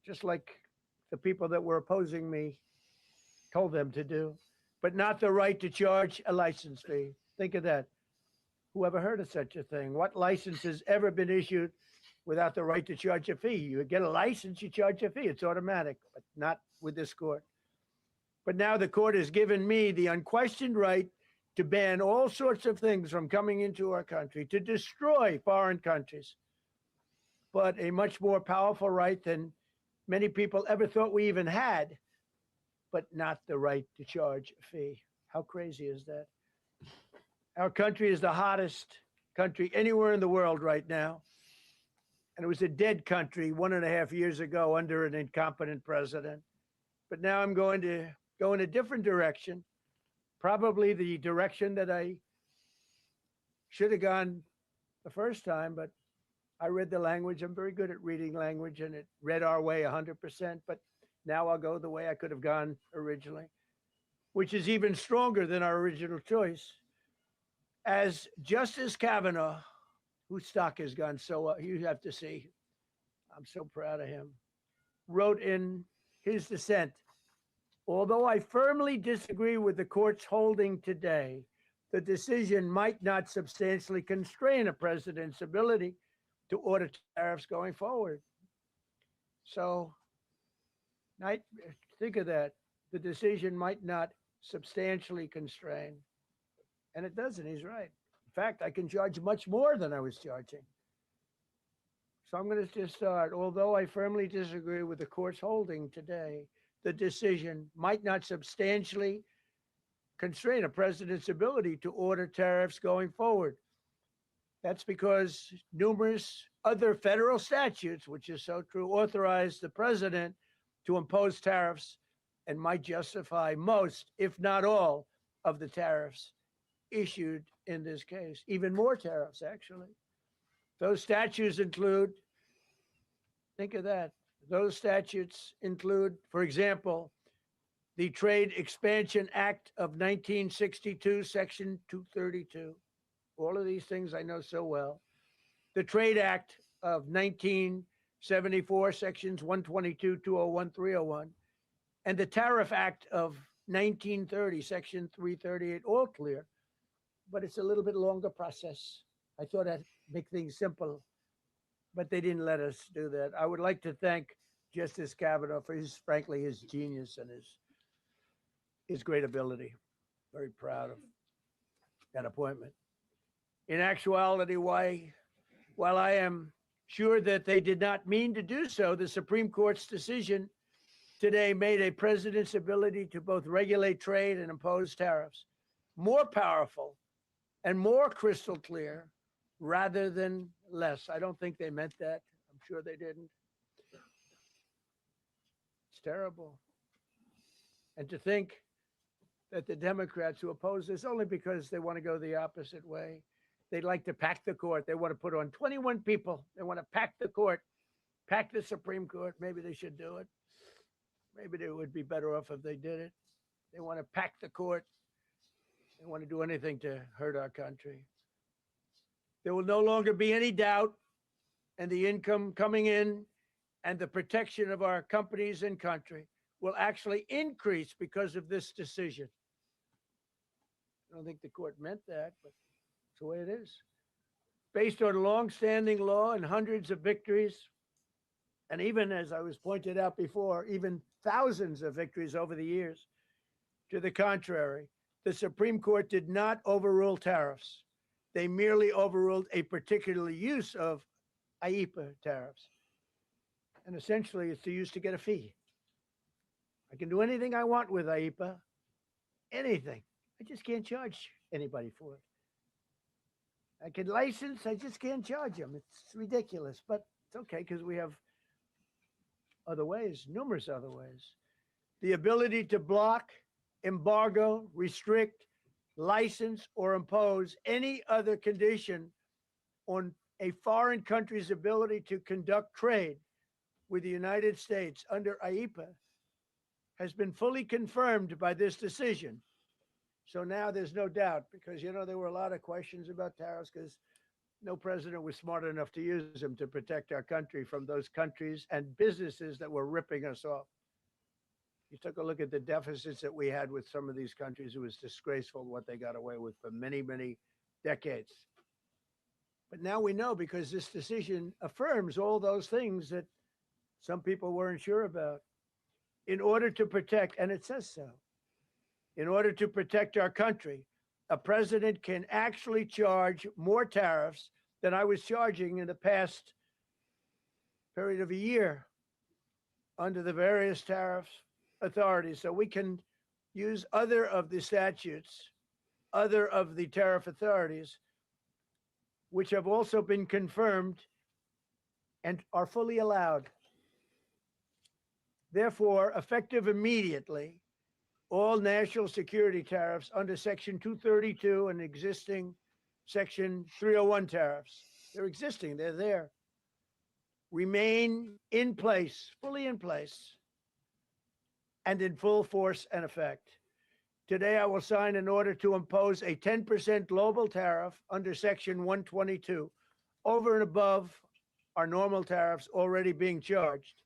just like the people that were opposing me told them to do, but not the right to charge a license fee. Think of that. Who ever heard of such a thing? What license has ever been issued without the right to charge a fee? You get a license, you charge a fee. It's automatic, but not with this court. But now the court has given me the unquestioned right to ban all sorts of things from coming into our country, to destroy foreign countries, but a much more powerful right than many people ever thought we even had, but not the right to charge a fee. How crazy is that? Our country is the hottest country anywhere in the world right now. And it was a dead country 1.5 years ago under an incompetent president. But now I'm going to go in a different direction, probably the direction that I should have gone the first time, but I read the language. I'm very good at reading language, and it read our way 100%. But now I'll go the way I could have gone originally, which is even stronger than our original choice. As Justice Kavanaugh, whose stock has gone so up, you have to see, I'm so proud of him, wrote in his dissent, although I firmly disagree with the court's holding today, the decision might not substantially constrain a president's ability to order tariffs going forward. So think of that. The decision might not substantially constrain. And it doesn't. He's right. In fact, I can charge much more than I was charging. So I'm going to just start. Although I firmly disagree with the court's holding today, the decision might not substantially constrain a president's ability to order tariffs going forward. That's because numerous other federal statutes, which is so true, authorize the president to impose tariffs and might justify most, if not all, of the tariffs issued in this case. Even more tariffs, actually. Those statutes include, think of that, those statutes include, for example, the Trade Expansion Act of 1962, Section 232. All of these things I know so well. The Trade Act of 1974, Sections 122, 201, 301, and the Tariff Act of 1930, Section 338, all clear. but it's a little bit longer process. I thought I'd make things simple, but they didn't let us do that. I would like to thank Justice Kavanaugh for frankly, his genius and his great ability. Very proud of that appointment. In actuality, while I am sure that they did not mean to do so, the Supreme Court's decision today made a president's ability to both regulate trade and impose tariffs more powerful and more crystal clear rather than less. I don't think they meant that. I'm sure they didn't. It's terrible. And to think that the Democrats who oppose this only because they want to go the opposite way, they'd like to pack the court. They want to put on 21 people. They want to pack the court, pack the Supreme Court. Maybe they should do it. Maybe they would be better off if they did it. They want to pack the court. They want to do anything to hurt our country. There will no longer be any doubt, and the income coming in and the protection of our companies and country will actually increase because of this decision. I don't think the court meant that, but it's the way it is. Based on long-standing law and hundreds of victories, and even, as I was pointed out before, even thousands of victories over the years, to the contrary, the Supreme Court did not overrule tariffs. They merely overruled a particular use of IEEPA tariffs. And essentially, it's used to get a fee. I can do anything I want with IEEPA, anything. I just can't charge anybody for it. I can license, I just can't charge them. It's ridiculous, but it's okay because we have other ways, numerous other ways. The ability to block, embargo, restrict, license, or impose any other condition on a foreign country's ability to conduct trade with the United States under IEEPA has been fully confirmed by this decision. So now there's no doubt, because, you know, there were a lot of questions about tariffs because no president was smart enough to use them to protect our country from those countries and businesses that were ripping us off. You took a look at the deficits that we had with some of these countries. It was disgraceful what they got away with for many, many decades. But now we know, because this decision affirms all those things that some people weren't sure about. In order to protect, and it says so, in order to protect our country, a president can actually charge more tariffs than I was charging in the past period of a year under the various tariff authorities. So we can use other of the statutes, other of the tariff authorities, which have also been confirmed and are fully allowed. Therefore, effective immediately, all national security tariffs under Section 232 and existing Section 301 tariffs, they're existing, they're there, remain in place, fully in place, and in full force and effect. Today, I will sign an order to impose a 10% global tariff under Section 122 over and above our normal tariffs already being charged.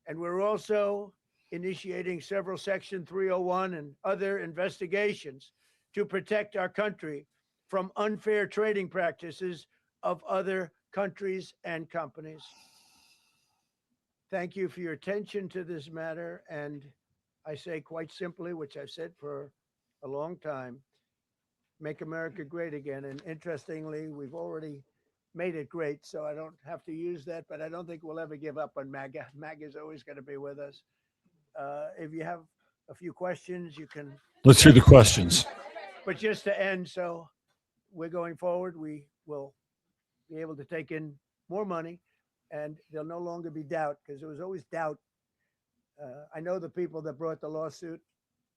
And we're also initiating several Section 301 and other investigations to protect our country from unfair trading practices of other countries and companies. Thank you for your attention to this matter. And I say quite simply, which I've said for a long time, make America great again. And interestingly, we've already made it great, so I don't have to use that, but I don't think we'll ever give up on MAGA. MAGA is always going to be with us. If you have a few questions, you can. Let's hear the questions. But just to end, so we're going forward, we will be able to take in more money, and there'll no longer be doubt, because there was always doubt. I know the people that brought the lawsuit,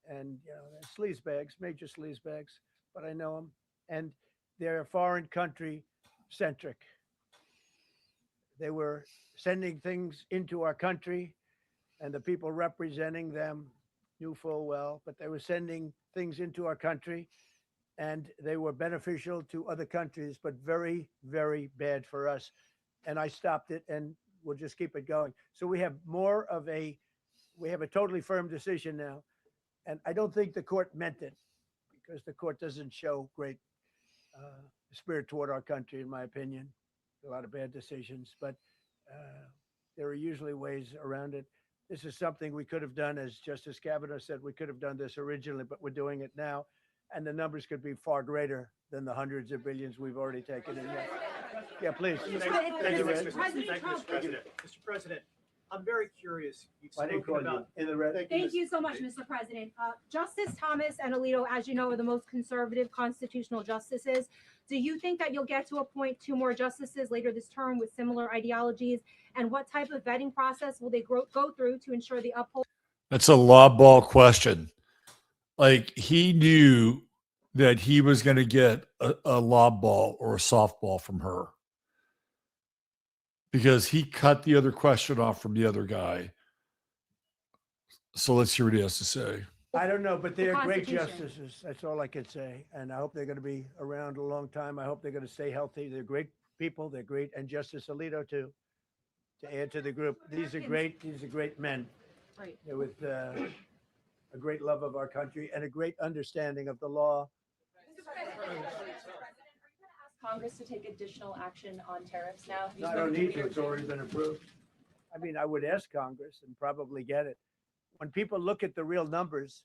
and you know, they're sleazebags, major sleazebags, but I know them, and they're foreign country centric. They were sending things into our country, and the people representing them knew full well, but they were sending things into our country, and they were beneficial to other countries, but very, very bad for us. And I stopped it, and we'll just keep it going. So we have a totally firm decision now. And I don't think the court meant it, because the court doesn't show great spirit toward our country, in my opinion. A lot of bad decisions, but there are usually ways around it. This is something we could have done, as Justice Kavanaugh said, we could have done this originally, but we're doing it now. And the numbers could be far greater than the hundreds of billions we've already taken in. Yeah, please. Thank you, Mr. President. Mr. President, I'm very curious. You've Why didn't spoken call you about in the red? Thank you so much, Mr. President. Justice Thomas and Alito, as you know, are the most conservative constitutional justices. Do you think that you'll get to appoint 2 more justices later this term with similar ideologies? And what type of vetting process will they go through to ensure the uphold? That's a lob ball question. Like, he knew that he was going to get a lob ball or a softball from her, because he cut the other question off from the other guy. So let's hear what he has to say. I don't know, but they're great Constitution. justices. That's all I can say. And I hope they're going to be around a long time. I hope they're going to stay healthy. They're great people. They're great. And Justice Alito, too, to add to the group. These are great men. Right. They're with a great love of our country and a great understanding of the law. Congress to take additional action on tariffs now? No, I don't need to. It's already been approved. I mean, I would ask Congress and probably get it. When people look at the real numbers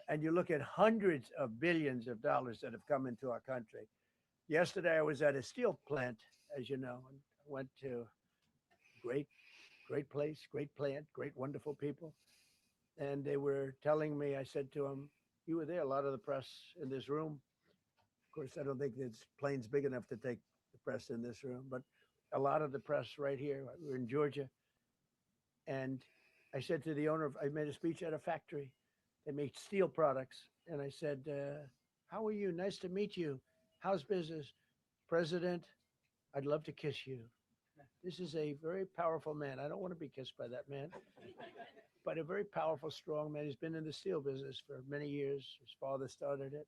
and you look at hundreds of billions of dollars that have come into our country. Yesterday, I was at a steel plant, as you know, and went to great place, great plant, great, wonderful people. And they were telling me, I said to them, you were there, a lot of the press in this room. Of course, I don't think this plane's big enough to take the press in this room, but a lot of the press right here. We're in Georgia. And I said to the owner, I made a speech at a factory. They make steel products. And I said, how are you? Nice to meet you. How's business? President, I'd love to kiss you. This is a very powerful man. I don't want to be kissed by that man, but a very powerful, strong man. He's been in the steel business for many years. His father started it.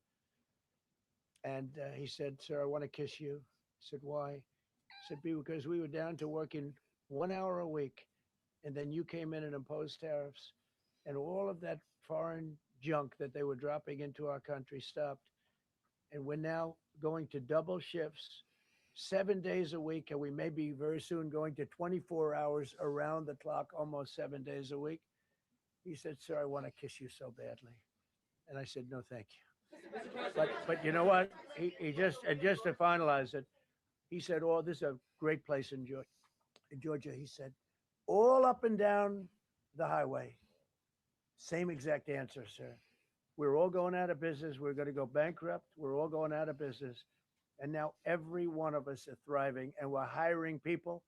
And he said, sir, I want to kiss you. I said, why? He said, because we were down to working 1 hour a week. And then you came in and imposed tariffs. And all of that foreign junk that they were dropping into our country stopped. And we're now going to double shifts, 7 days a week. And we may be very soon going to 24 hours around the clock, almost 7 days a week. He said, sir, I want to kiss you so badly. And I said, no, thank you. But you know what? He just to finalize it, he said, oh, this is a great place in Georgia. He said, all up and down the highway. Same exact answer, sir. We're all going out of business. We're going to go bankrupt. We're all going out of business. And now every one of us are thriving, and we're hiring people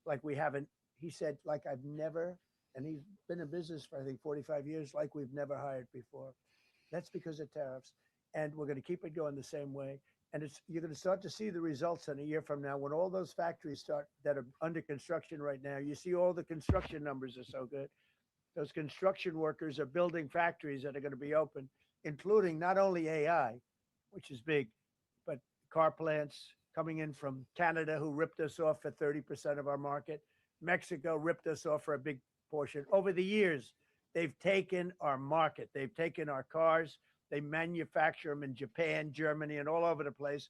like we haven't. He said, like I've never, and he's been in business for, I think, 45 years, like we've never hired before. That's because of tariffs. And we're going to keep it going the same way. And you're going to start to see the results in a year from now when all those factories start that are under construction right now. You see all the construction numbers are so good. Those construction workers are building factories that are going to be open, including not only AI, which is big, but car plants coming in from Canada, who ripped us off for 30% of our market. Mexico ripped us off for a big portion. Over the years, they've taken our market. They've taken our cars. They manufacture them in Japan, Germany, and all over the place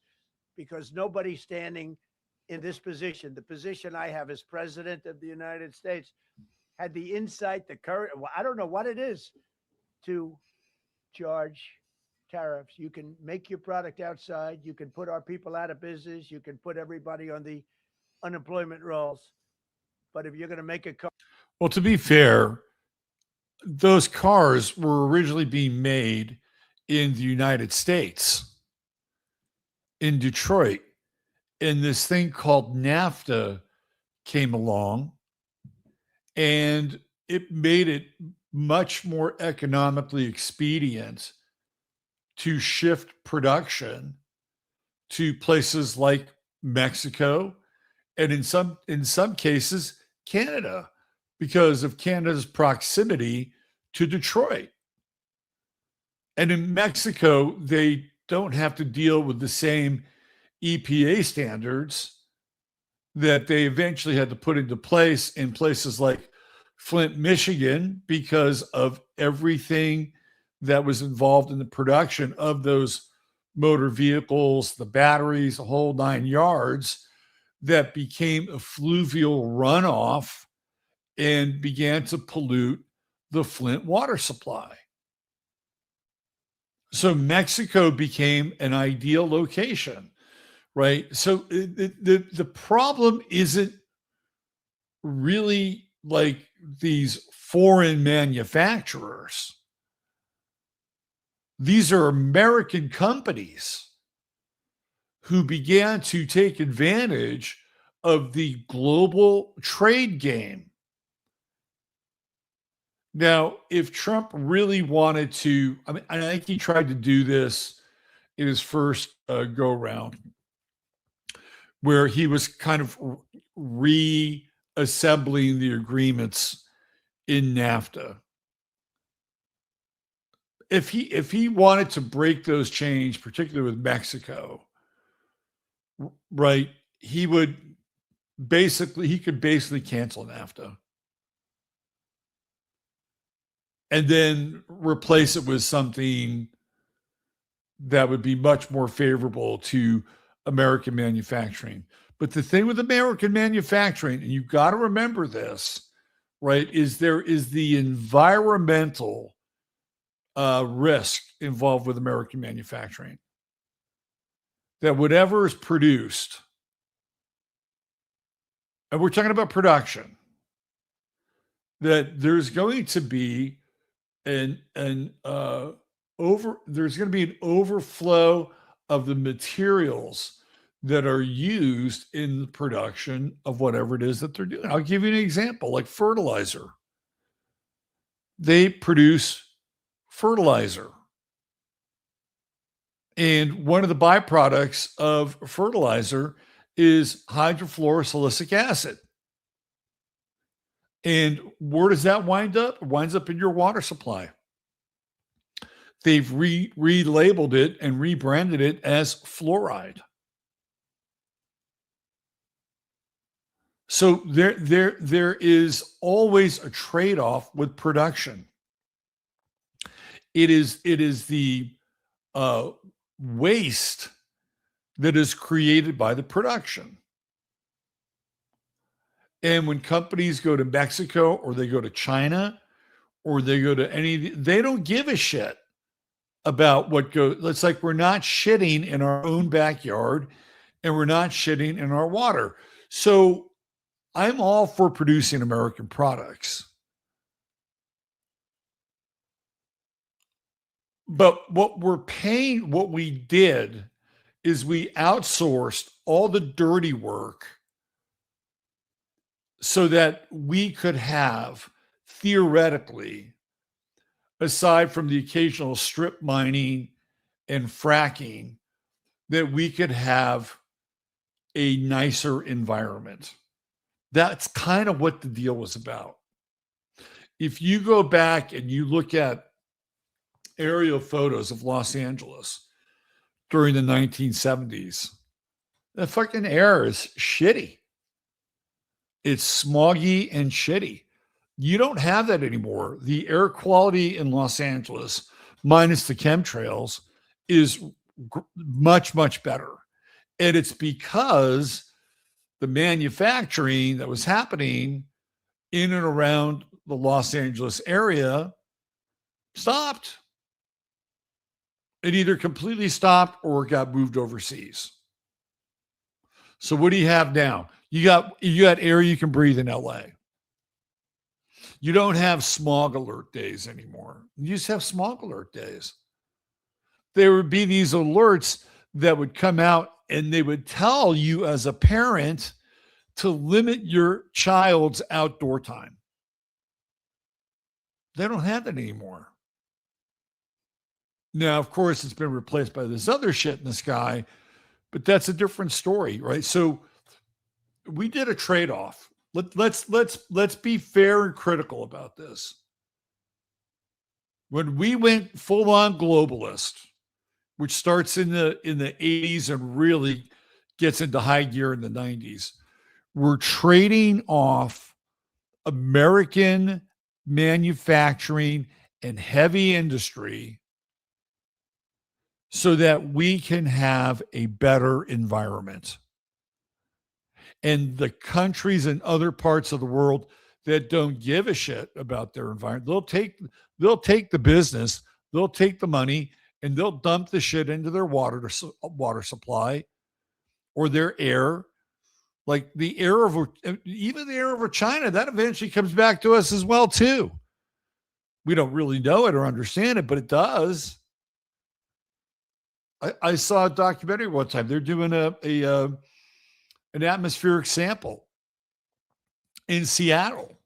because nobody's standing in this position. The position I have as president of the United States had the insight, the courage, I don't know what it is, to charge tariffs. You can make your product outside. You can put our people out of business. You can put everybody on the unemployment rolls. But if you're going to make a car. Well, to be fair, those cars were originally being made in the United States, in Detroit. And this thing called NAFTA came along, and it made it much more economically expedient to shift production to places like Mexico and in some cases Canada, because of Canada's proximity to Detroit. And in Mexico, they don't have to deal with the same EPA standards that they eventually had to put into place in places like Flint, Michigan, because of everything that was involved in the production of those motor vehicles, the batteries, the whole 9 yards, that became effluvial runoff and began to pollute the Flint water supply. So Mexico became an ideal location, right? So the problem isn't really like these foreign manufacturers. These are American companies who began to take advantage of the global trade game. Now, if Trump really wanted to, I mean, I think he tried to do this in his first go round, where he was kind of reassembling the agreements in NAFTA. If he wanted to break those chains, particularly with Mexico, right, he could basically cancel NAFTA and then replace it with something that would be much more favorable to American manufacturing. But the thing with American manufacturing, and you've got to remember this, right, is there is the environmental risk involved with American manufacturing. That whatever is produced, and we're talking about production, that there's going to be there's going to be an overflow of the materials that are used in the production of whatever it is that they're doing. I'll give you an example, like fertilizer. They produce fertilizer. And one of the byproducts of fertilizer is hydrofluorosilicic acid. And where does that wind up? It winds up in your water supply. They've relabeled it and rebranded it as fluoride. So there is always a trade-off with production. It is the waste that is created by the production. And when companies go to Mexico or they go to China or they go to they don't give a shit about what goes. It's like we're not shitting in our own backyard and we're not shitting in our water. So I'm all for producing American products. But what we did is we outsourced all the dirty work so that we could have, theoretically, aside from the occasional strip mining and fracking, that we could have a nicer environment. That's kind of what the deal was about. If you go back and you look at aerial photos of Los Angeles during the 1970s, the fucking air is shitty. It's smoggy and shitty. You don't have that anymore. The air quality in Los Angeles, minus the chemtrails, is much, much better. And it's because the manufacturing that was happening in and around the Los Angeles area stopped. It either completely stopped or got moved overseas. So what do you have now? You got air you can breathe in LA. You don't have smog alert days anymore. You just have smog alert days. There would be these alerts that would come out and they would tell you as a parent to limit your child's outdoor time. They don't have that anymore. Now, of course, it's been replaced by this other shit in the sky, but that's a different story, right? So we did a trade-off. Let's be fair and critical about this. When we went full-on globalist, which starts in the 80s and really gets into high gear in the 90s, we're trading off American manufacturing and heavy industry so that we can have a better environment. And the countries in other parts of the world that don't give a shit about their environment, they'll take the business, they'll take the money, and they'll dump the shit into their water supply or their air. Like the air of even the air over China, that eventually comes back to us as well too. We don't really know it or understand it, but it does. I saw a documentary one time. They're doing an atmospheric sample in Seattle,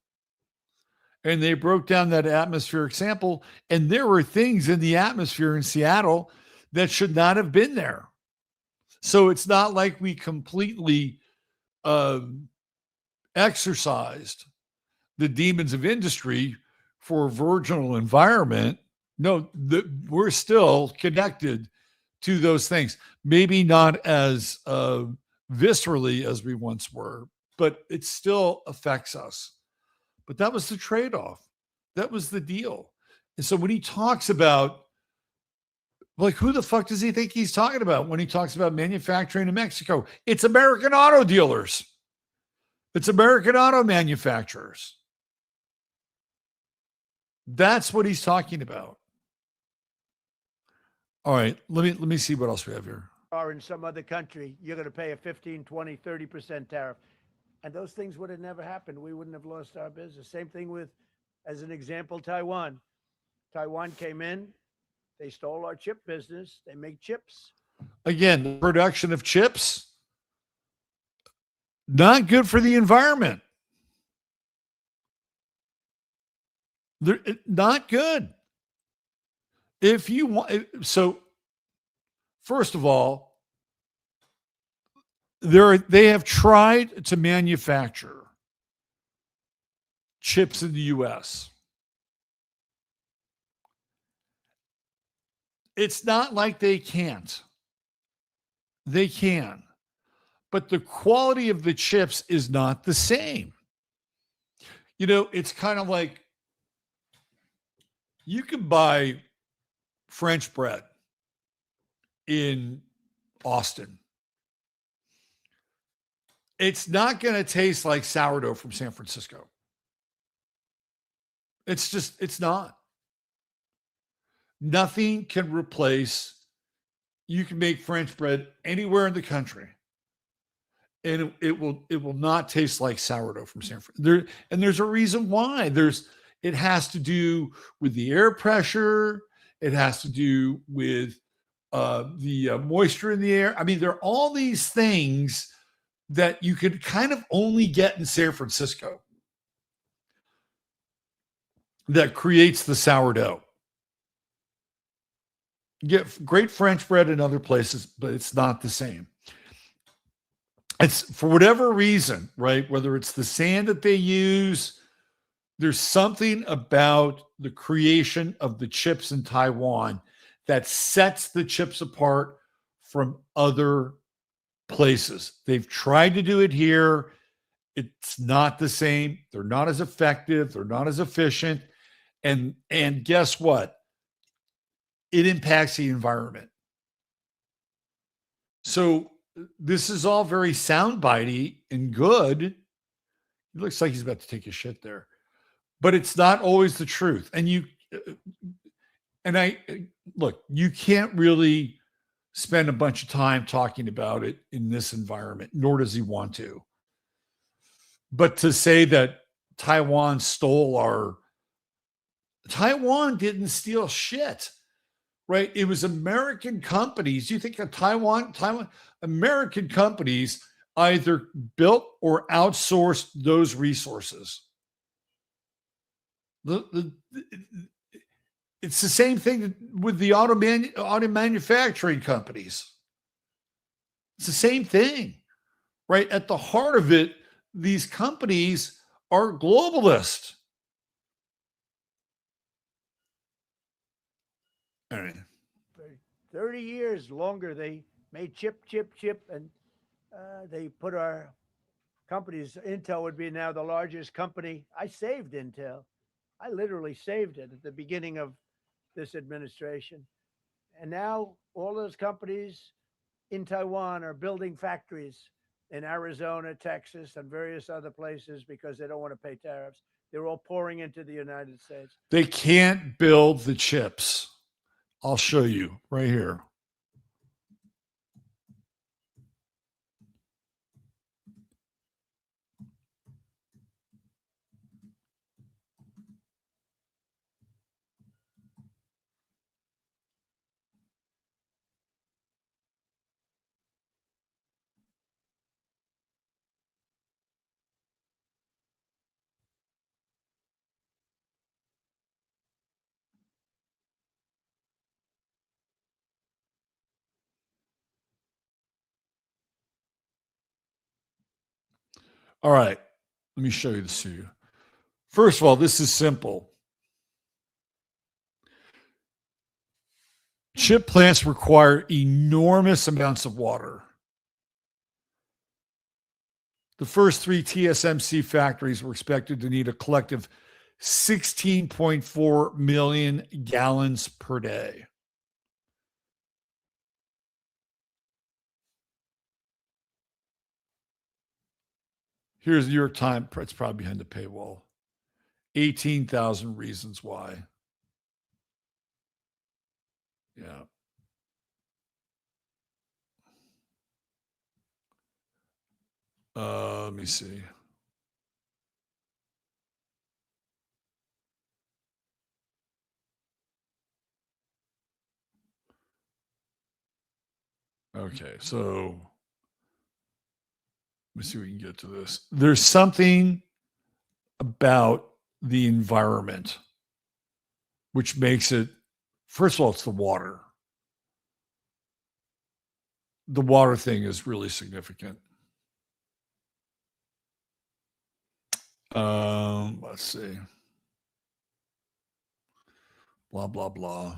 and they broke down that atmospheric sample, and there were things in the atmosphere in Seattle that should not have been there. So it's not like we completely exercised the demons of industry for a virginal environment. No, we're still connected to those things. Maybe not as viscerally as we once were, but it still affects us. But that was the trade-off. That was the deal. And so when he talks about, like, who the fuck does he think he's talking about when he talks about manufacturing in Mexico? It's American auto dealers. It's American auto manufacturers. That's what he's talking about. All right, let me see what else we have here. Or in some other country, you're going to pay a 15, 20, 30% tariff. And those things would have never happened. We wouldn't have lost our business. Same thing with, as an example, Taiwan. Taiwan came in, they stole our chip business. They make chips. Again, the production of chips, not good for the environment. They're not good. If you want, so first of all, they have tried to manufacture chips in the US. It's not like they can't. They can. But the quality of the chips is not the same. You know, it's kind of like you can buy French bread in Austin. It's not going to taste like sourdough from San Francisco. It's not. Nothing can replace, you can make French bread anywhere in the country, and it will not taste like sourdough from San Francisco. And there's a reason why. It has to do with the air pressure. It has to do with the moisture in the air. I mean, there are all these things that you could kind of only get in San Francisco that creates the sourdough. You get great French bread in other places, but it's not the same. It's for whatever reason, right? Whether it's the sand that they use, there's something about the creation of the chips in Taiwan that sets the chips apart from other places. They've tried to do it here. It's not the same. They're not as effective. They're not as efficient. And guess what? It impacts the environment. So this is all very soundbitey and good. It looks like he's about to take a shit there, but it's not always the truth. And you can't really spend a bunch of time talking about it in this environment, nor does he want to. But to say that Taiwan didn't steal shit. Right? It was American companies. You think of Taiwan, American companies either built or outsourced those resources. It's the same thing with the auto manufacturing companies. It's the same thing, right? At the heart of it, these companies are globalist. All right. For 30 years longer, they made chip, and they put our companies. Intel would be now the largest company. I saved Intel. I literally saved it at the beginning of this administration. And now all those companies in Taiwan are building factories in Arizona, Texas, and various other places because they don't want to pay tariffs. They're all pouring into the United States. They can't build the chips. I'll show you right here. All right. Let me show you this to you. First of all, this is simple. Chip plants require enormous amounts of water. The first 3 TSMC factories were expected to need a collective 16.4 million gallons per day. Here's the New York Times. It's probably behind the paywall. 18,000 reasons why. Yeah. Let me see. Okay, so let me see if we can get to this. There's something about the environment which makes it, first of all, it's the water. The water thing is really significant. Let's see. Blah, blah, blah.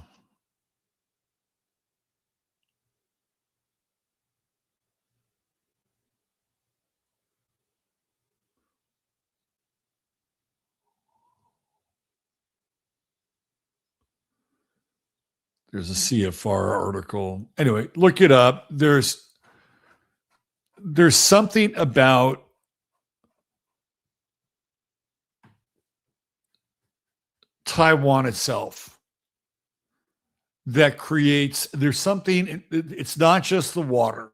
There's a CFR article. Anyway, look it up. There's something about Taiwan itself that creates, there's something, it's not just the water,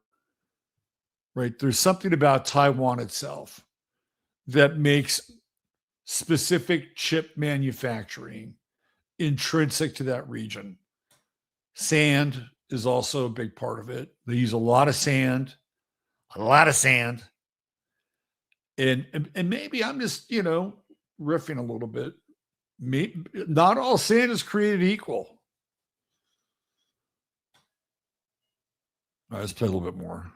right? There's something about Taiwan itself that makes specific chip manufacturing intrinsic to that region. Sand is also a big part of it. They use a lot of sand. And maybe I'm just, riffing a little bit. Maybe, not all sand is created equal. All right, let's play a little bit more.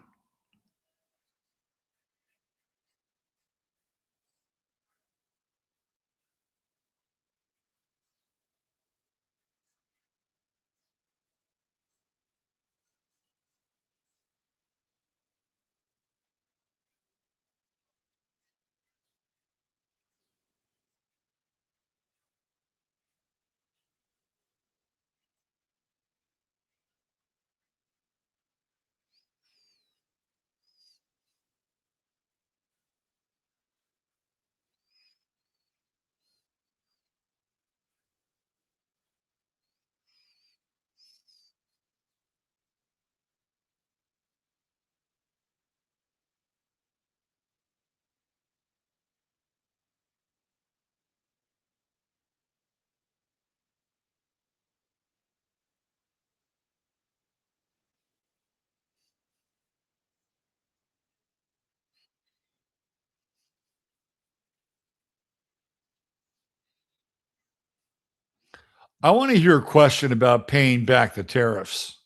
I want to hear a question about paying back the tariffs.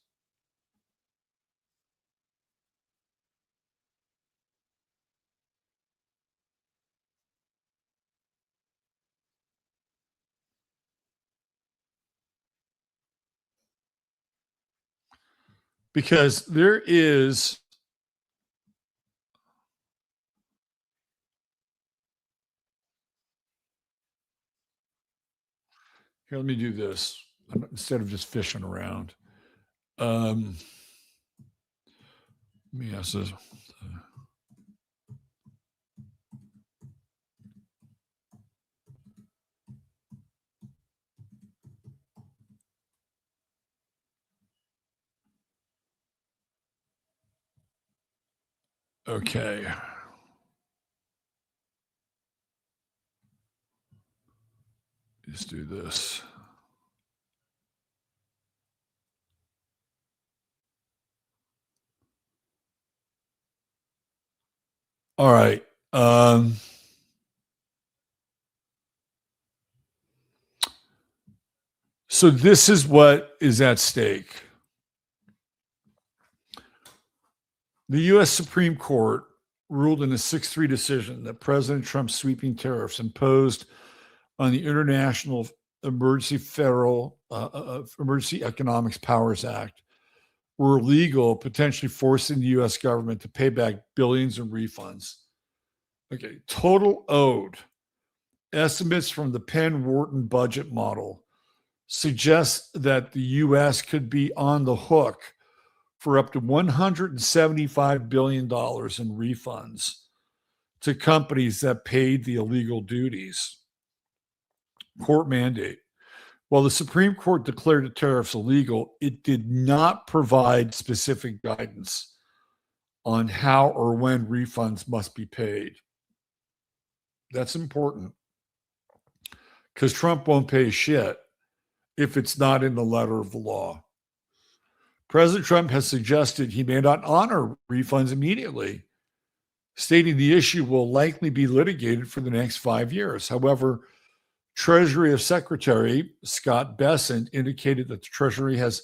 Because there is here, let me do this instead of just fishing around. Let me ask this. Okay. Let's do this. All right. So this is what is at stake. The U.S. Supreme Court ruled in a 6-3 decision that President Trump's sweeping tariffs imposed on the International Emergency Economics Powers Act were illegal, potentially forcing the U.S. government to pay back billions in refunds. Okay, total owed. Estimates from the Penn-Wharton budget model suggest that the U.S. could be on the hook for up to $175 billion in refunds to companies that paid the illegal duties. Court mandate. While the Supreme Court declared the tariffs illegal, it did not provide specific guidance on how or when refunds must be paid. That's important because Trump won't pay shit if it's not in the letter of the law. President Trump has suggested he may not honor refunds immediately, stating the issue will likely be litigated for the next 5 years. However, Treasury Secretary Scott Bessent indicated that the Treasury has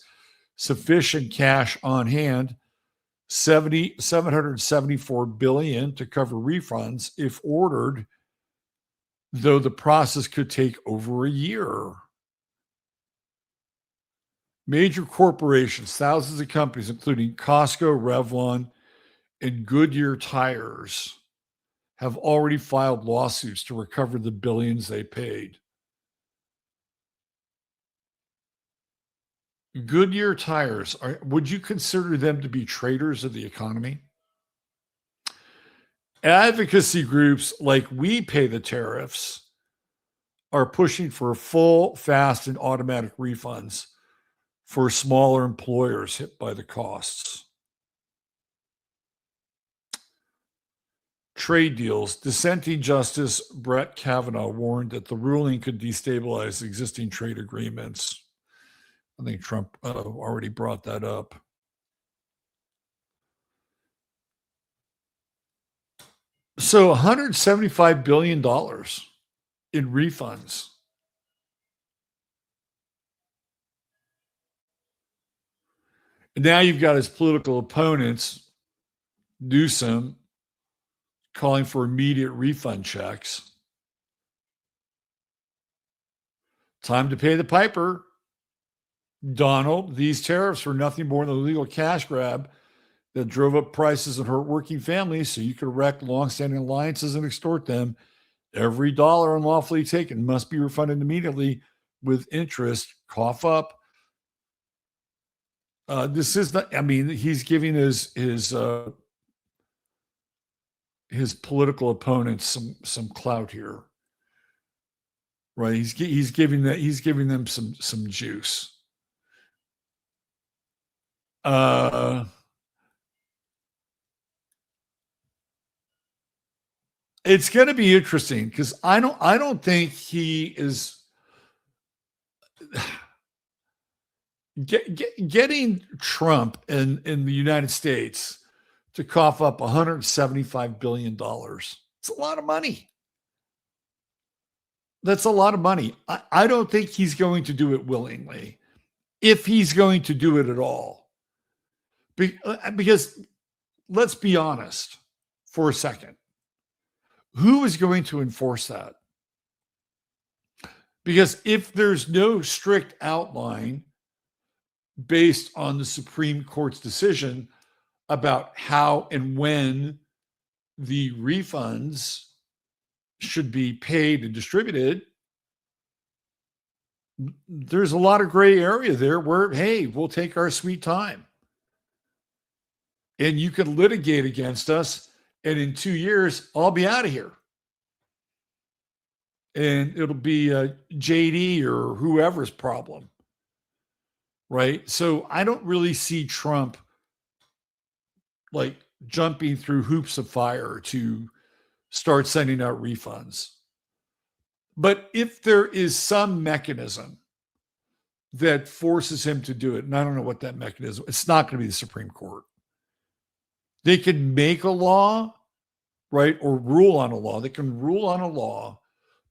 sufficient cash on hand, $774 billion to cover refunds if ordered, though the process could take over a year. Major corporations, thousands of companies, including Costco, Revlon, and Goodyear Tires, have already filed lawsuits to recover the billions they paid. Goodyear Tires, would you consider them to be traitors of the economy? Advocacy groups like We Pay the Tariffs are pushing for full, fast, and automatic refunds for smaller employers hit by the costs. Trade deals. Dissenting Justice Brett Kavanaugh warned that the ruling could destabilize existing trade agreements. I think Trump already brought that up. So $175 billion in refunds. And now you've got his political opponents, Newsom, calling for immediate refund checks. Time to pay the piper. Donald, these tariffs were nothing more than a legal cash grab that drove up prices and hurt working families so you could wreck longstanding alliances and extort them. Every dollar unlawfully taken must be refunded immediately with interest. Cough up. This is not, I mean, he's giving his political opponents some clout here, right? He's giving them some juice. It's going to be interesting because I don't think he is getting Trump in the United States to cough up $175 billion. It's a lot of money. That's a lot of money. I don't think he's going to do it willingly, if he's going to do it at all. Because let's be honest for a second. Who is going to enforce that? Because if there's no strict outline based on the Supreme Court's decision about how and when the refunds should be paid and distributed, there's a lot of gray area there where, hey, we'll take our sweet time. And you can litigate against us. And in 2 years, I'll be out of here. And it'll be JD or whoever's problem. Right. So I don't really see Trump like jumping through hoops of fire to start sending out refunds. But if there is some mechanism that forces him to do it, and I don't know what that mechanism, it's not going to be the Supreme Court. They can make a law, right, or rule on a law. They can rule on a law,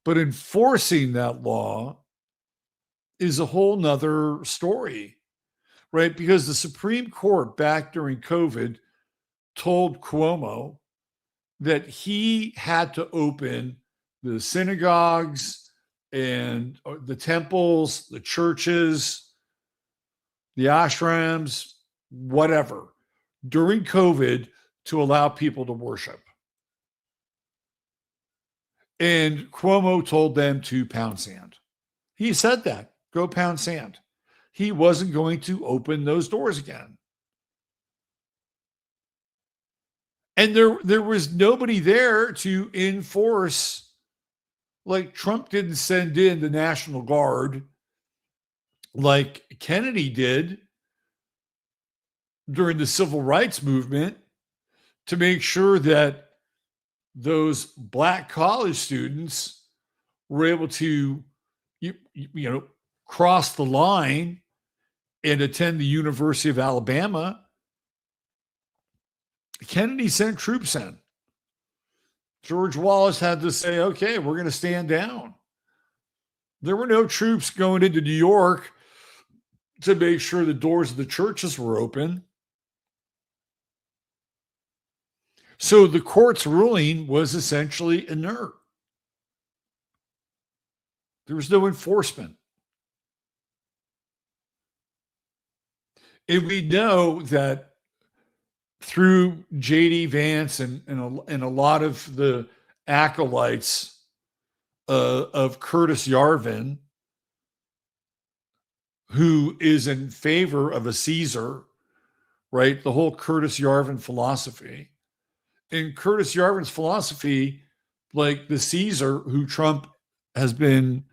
but enforcing that law is a whole nother story, right? Because the Supreme Court back during COVID told Cuomo that he had to open the synagogues and the temples, the churches, the ashrams, whatever, during COVID to allow people to worship. And Cuomo told them to pound sand. He said that, go pound sand. He wasn't going to open those doors again. And there was nobody there to enforce. Like Trump didn't send in the National Guard like Kennedy did during the civil rights movement to make sure that those black college students were able to, cross the line and attend the University of Alabama. Kennedy sent troops in. George Wallace had to say, okay, we're going to stand down. There were no troops going into New York to make sure the doors of the churches were open. So the court's ruling was essentially inert. There was no enforcement. And we know that through J.D. Vance and a lot of the acolytes of Curtis Yarvin, who is in favor of a Caesar, right? The whole Curtis Yarvin philosophy. In Curtis Yarvin's philosophy, like the Caesar, who Trump has been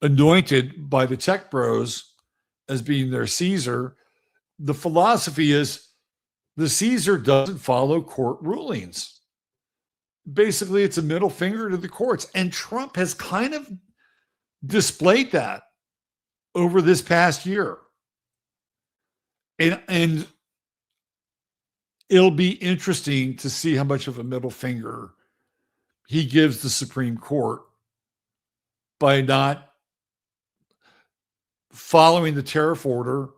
anointed by the tech bros as being their Caesar, the philosophy is the Caesar doesn't follow court rulings. Basically, it's a middle finger to the courts. And Trump has kind of displayed that over this past year. And it'll be interesting to see how much of a middle finger he gives the Supreme Court by not following the tariff order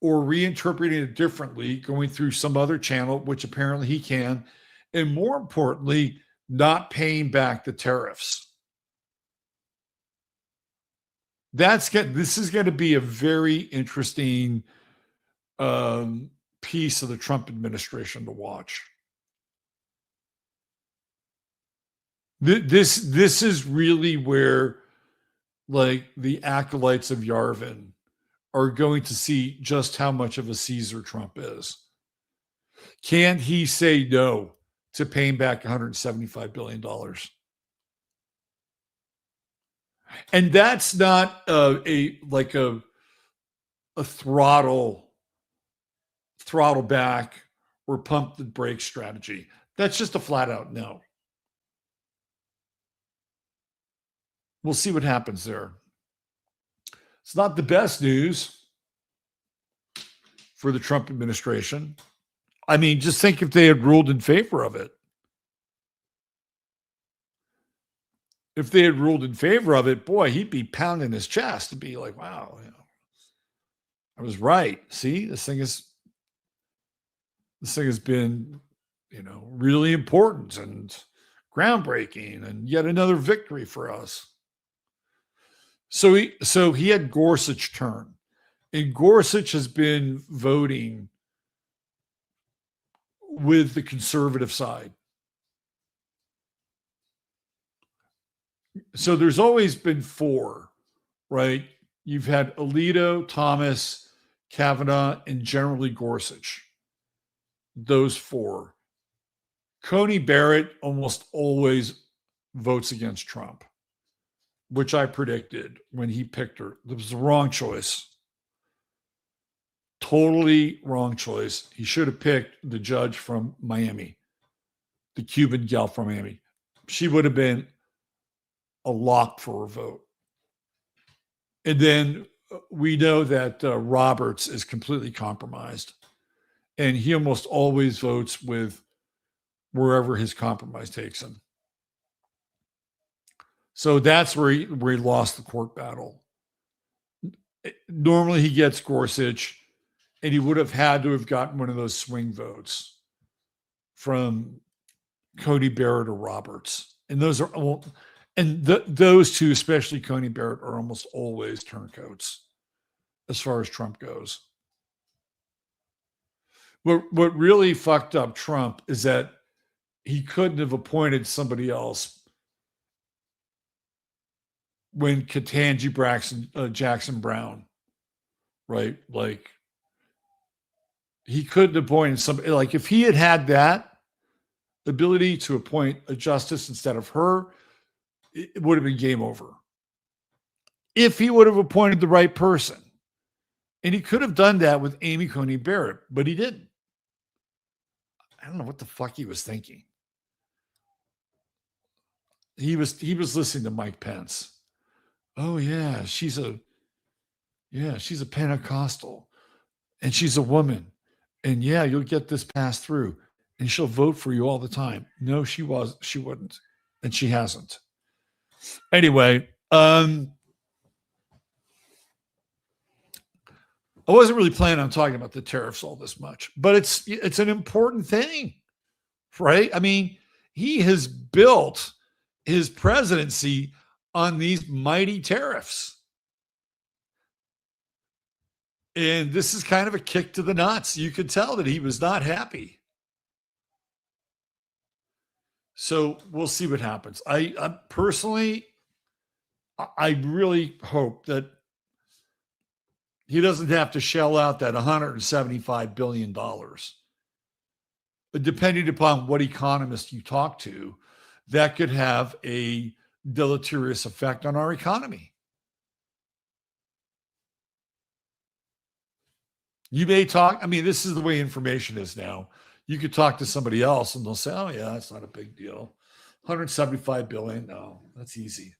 or reinterpreting it differently, going through some other channel, which apparently he can, and more importantly, not paying back the tariffs. This is going to be a very interesting piece of the Trump administration to watch. This is really where, like, the acolytes of Yarvin are going to see just how much of a Caesar Trump is. Can he say no to paying back $175 billion? And that's not a throttle back or pump the brake strategy. That's just a flat out no. We'll see what happens there. It's not the best news for the Trump administration. I mean, just think if they had ruled in favor of it. If they had ruled in favor of it, boy, he'd be pounding his chest to be like, wow, I was right. See, this thing has been, really important and groundbreaking and yet another victory for us. So he had Gorsuch turn, and Gorsuch has been voting with the conservative side. So there's always been 4 right? You've had Alito, Thomas, Kavanaugh, and generally Gorsuch. Those four. Coney Barrett almost always votes against Trump, which I predicted when he picked her. It was the wrong choice. Totally wrong choice. He should have picked the judge from Miami, the Cuban gal from Miami. She would have been a lock for a vote. And then we know that Roberts is completely compromised. And he almost always votes with wherever his compromise takes him. So that's where he lost the court battle. Normally he gets Gorsuch, and he would have had to have gotten one of those swing votes from Coney Barrett or Roberts. And those are, those two, especially Coney Barrett, are almost always turncoats as far as Trump goes. What really fucked up Trump is that he couldn't have appointed somebody else when Ketanji Jackson Brown, right? Like, he couldn't appoint somebody. Like, if he had that ability to appoint a justice instead of her, it would have been game over. If he would have appointed the right person. And he could have done that with Amy Coney Barrett, but he didn't. I don't know what the fuck he was thinking. He was listening to Mike Pence. Oh yeah, she's a Pentecostal, and she's a woman, and yeah, you'll get this passed through, and she'll vote for you all the time. No, she wouldn't, and she hasn't. Anyway, I wasn't really planning on talking about the tariffs all this much, but it's an important thing, right? I mean, he has built his presidency on these mighty tariffs. And this is kind of a kick to the nuts. You could tell that he was not happy. So we'll see what happens. I personally, I really hope that he doesn't have to shell out that $175 billion. But depending upon what economist you talk to, that could have a deleterious effect on our economy. You may talk, I mean, this is the way information is now. You could talk to somebody else and they'll say, oh yeah, that's not a big deal. 175 billion, no, that's easy.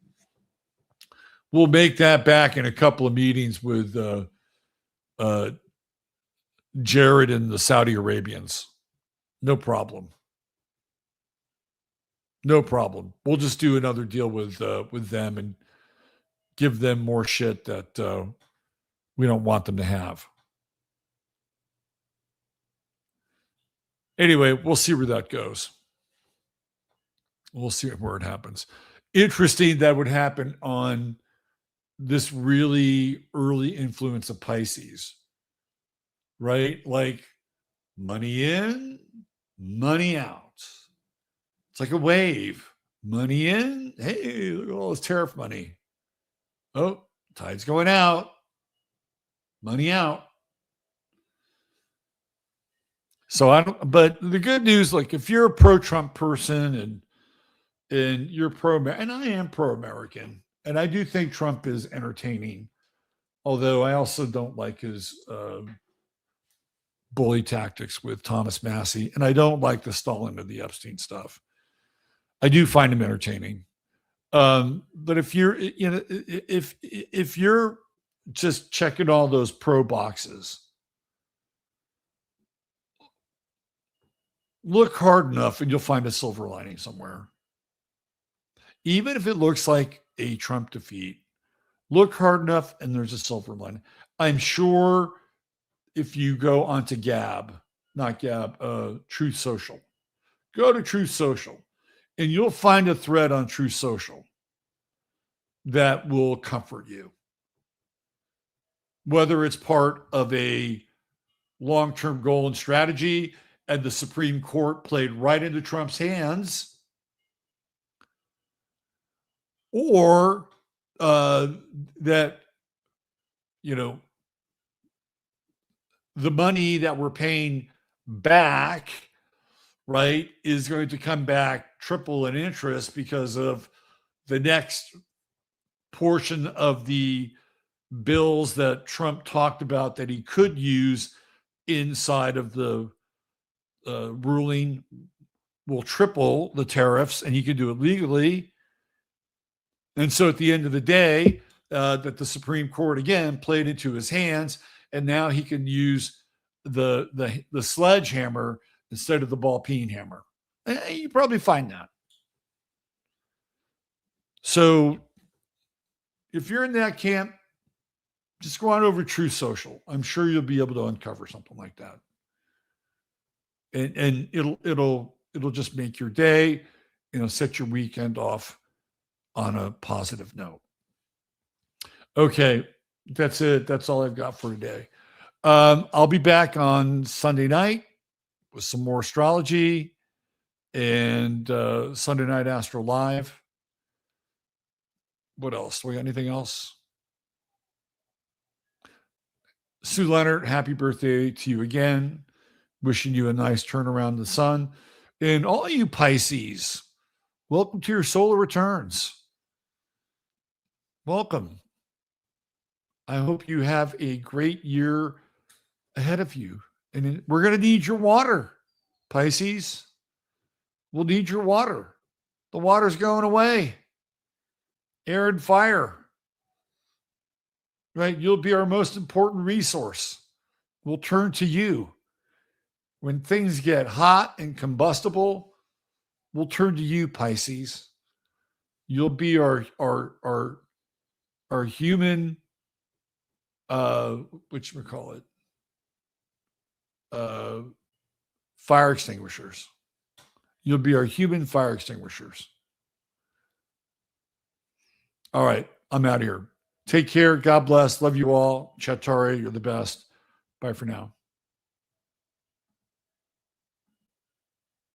We'll make that back in a couple of meetings with Jared and the Saudi Arabians. No problem. No problem. We'll just do another deal with them and give them more shit that we don't want them to have. Anyway, we'll see where that goes. We'll see where it happens. Interesting that would happen on this really early influence of Pisces, right? Like, money in, money out. It's like a wave. Money in. Hey, look at all this tariff money. Oh, tide's going out. Money out. So but the good news, like, if you're a pro-Trump person and you're and I am pro-American, and I do think Trump is entertaining, although I also don't like his bully tactics with Thomas Massie, and I don't like the Stalin of the Epstein stuff. I do find him entertaining. But if you're, if you're just checking all those pro boxes, look hard enough and you'll find a silver lining somewhere. Even if it looks like a Trump defeat, look hard enough and there's a silver lining. I'm sure if you go onto Truth Social, go to Truth Social, and you'll find a thread on Truth Social that will comfort you. Whether it's part of a long-term goal and strategy, and the Supreme Court played right into Trump's hands, or that, the money that we're paying back, right, is going to come back triple in interest because of the next portion of the bills that Trump talked about that he could use inside of the ruling will triple the tariffs, and he could do it legally. And so at the end of the day, that the Supreme Court again played into his hands, and now he can use the sledgehammer instead of the ball peen hammer. You probably find that. So if you're in that camp, just go on over to True Social. I'm sure you'll be able to uncover something like that. And it'll just make your day, set your weekend off on a positive note. Okay, that's it. That's all I've got for today. I'll be back on Sunday night with some more astrology and Sunday Night Astro Live. What else? We got anything else? Sue Leonard, happy birthday to you again. Wishing you a nice turnaround in the sun. And all you Pisces, welcome to your solar returns. Welcome. I hope you have a great year ahead of you. And we're going to need your water, Pisces. We'll need your water. The water's going away. Air and fire. Right? You'll be our most important resource. We'll turn to you. When things get hot and combustible, we'll turn to you, Pisces. You'll be our human, whatchamacallit, fire extinguishers. You'll be our human fire extinguishers. All right, I'm out of here. Take care. God bless. Love you all. Chatare, you're the best. Bye for now.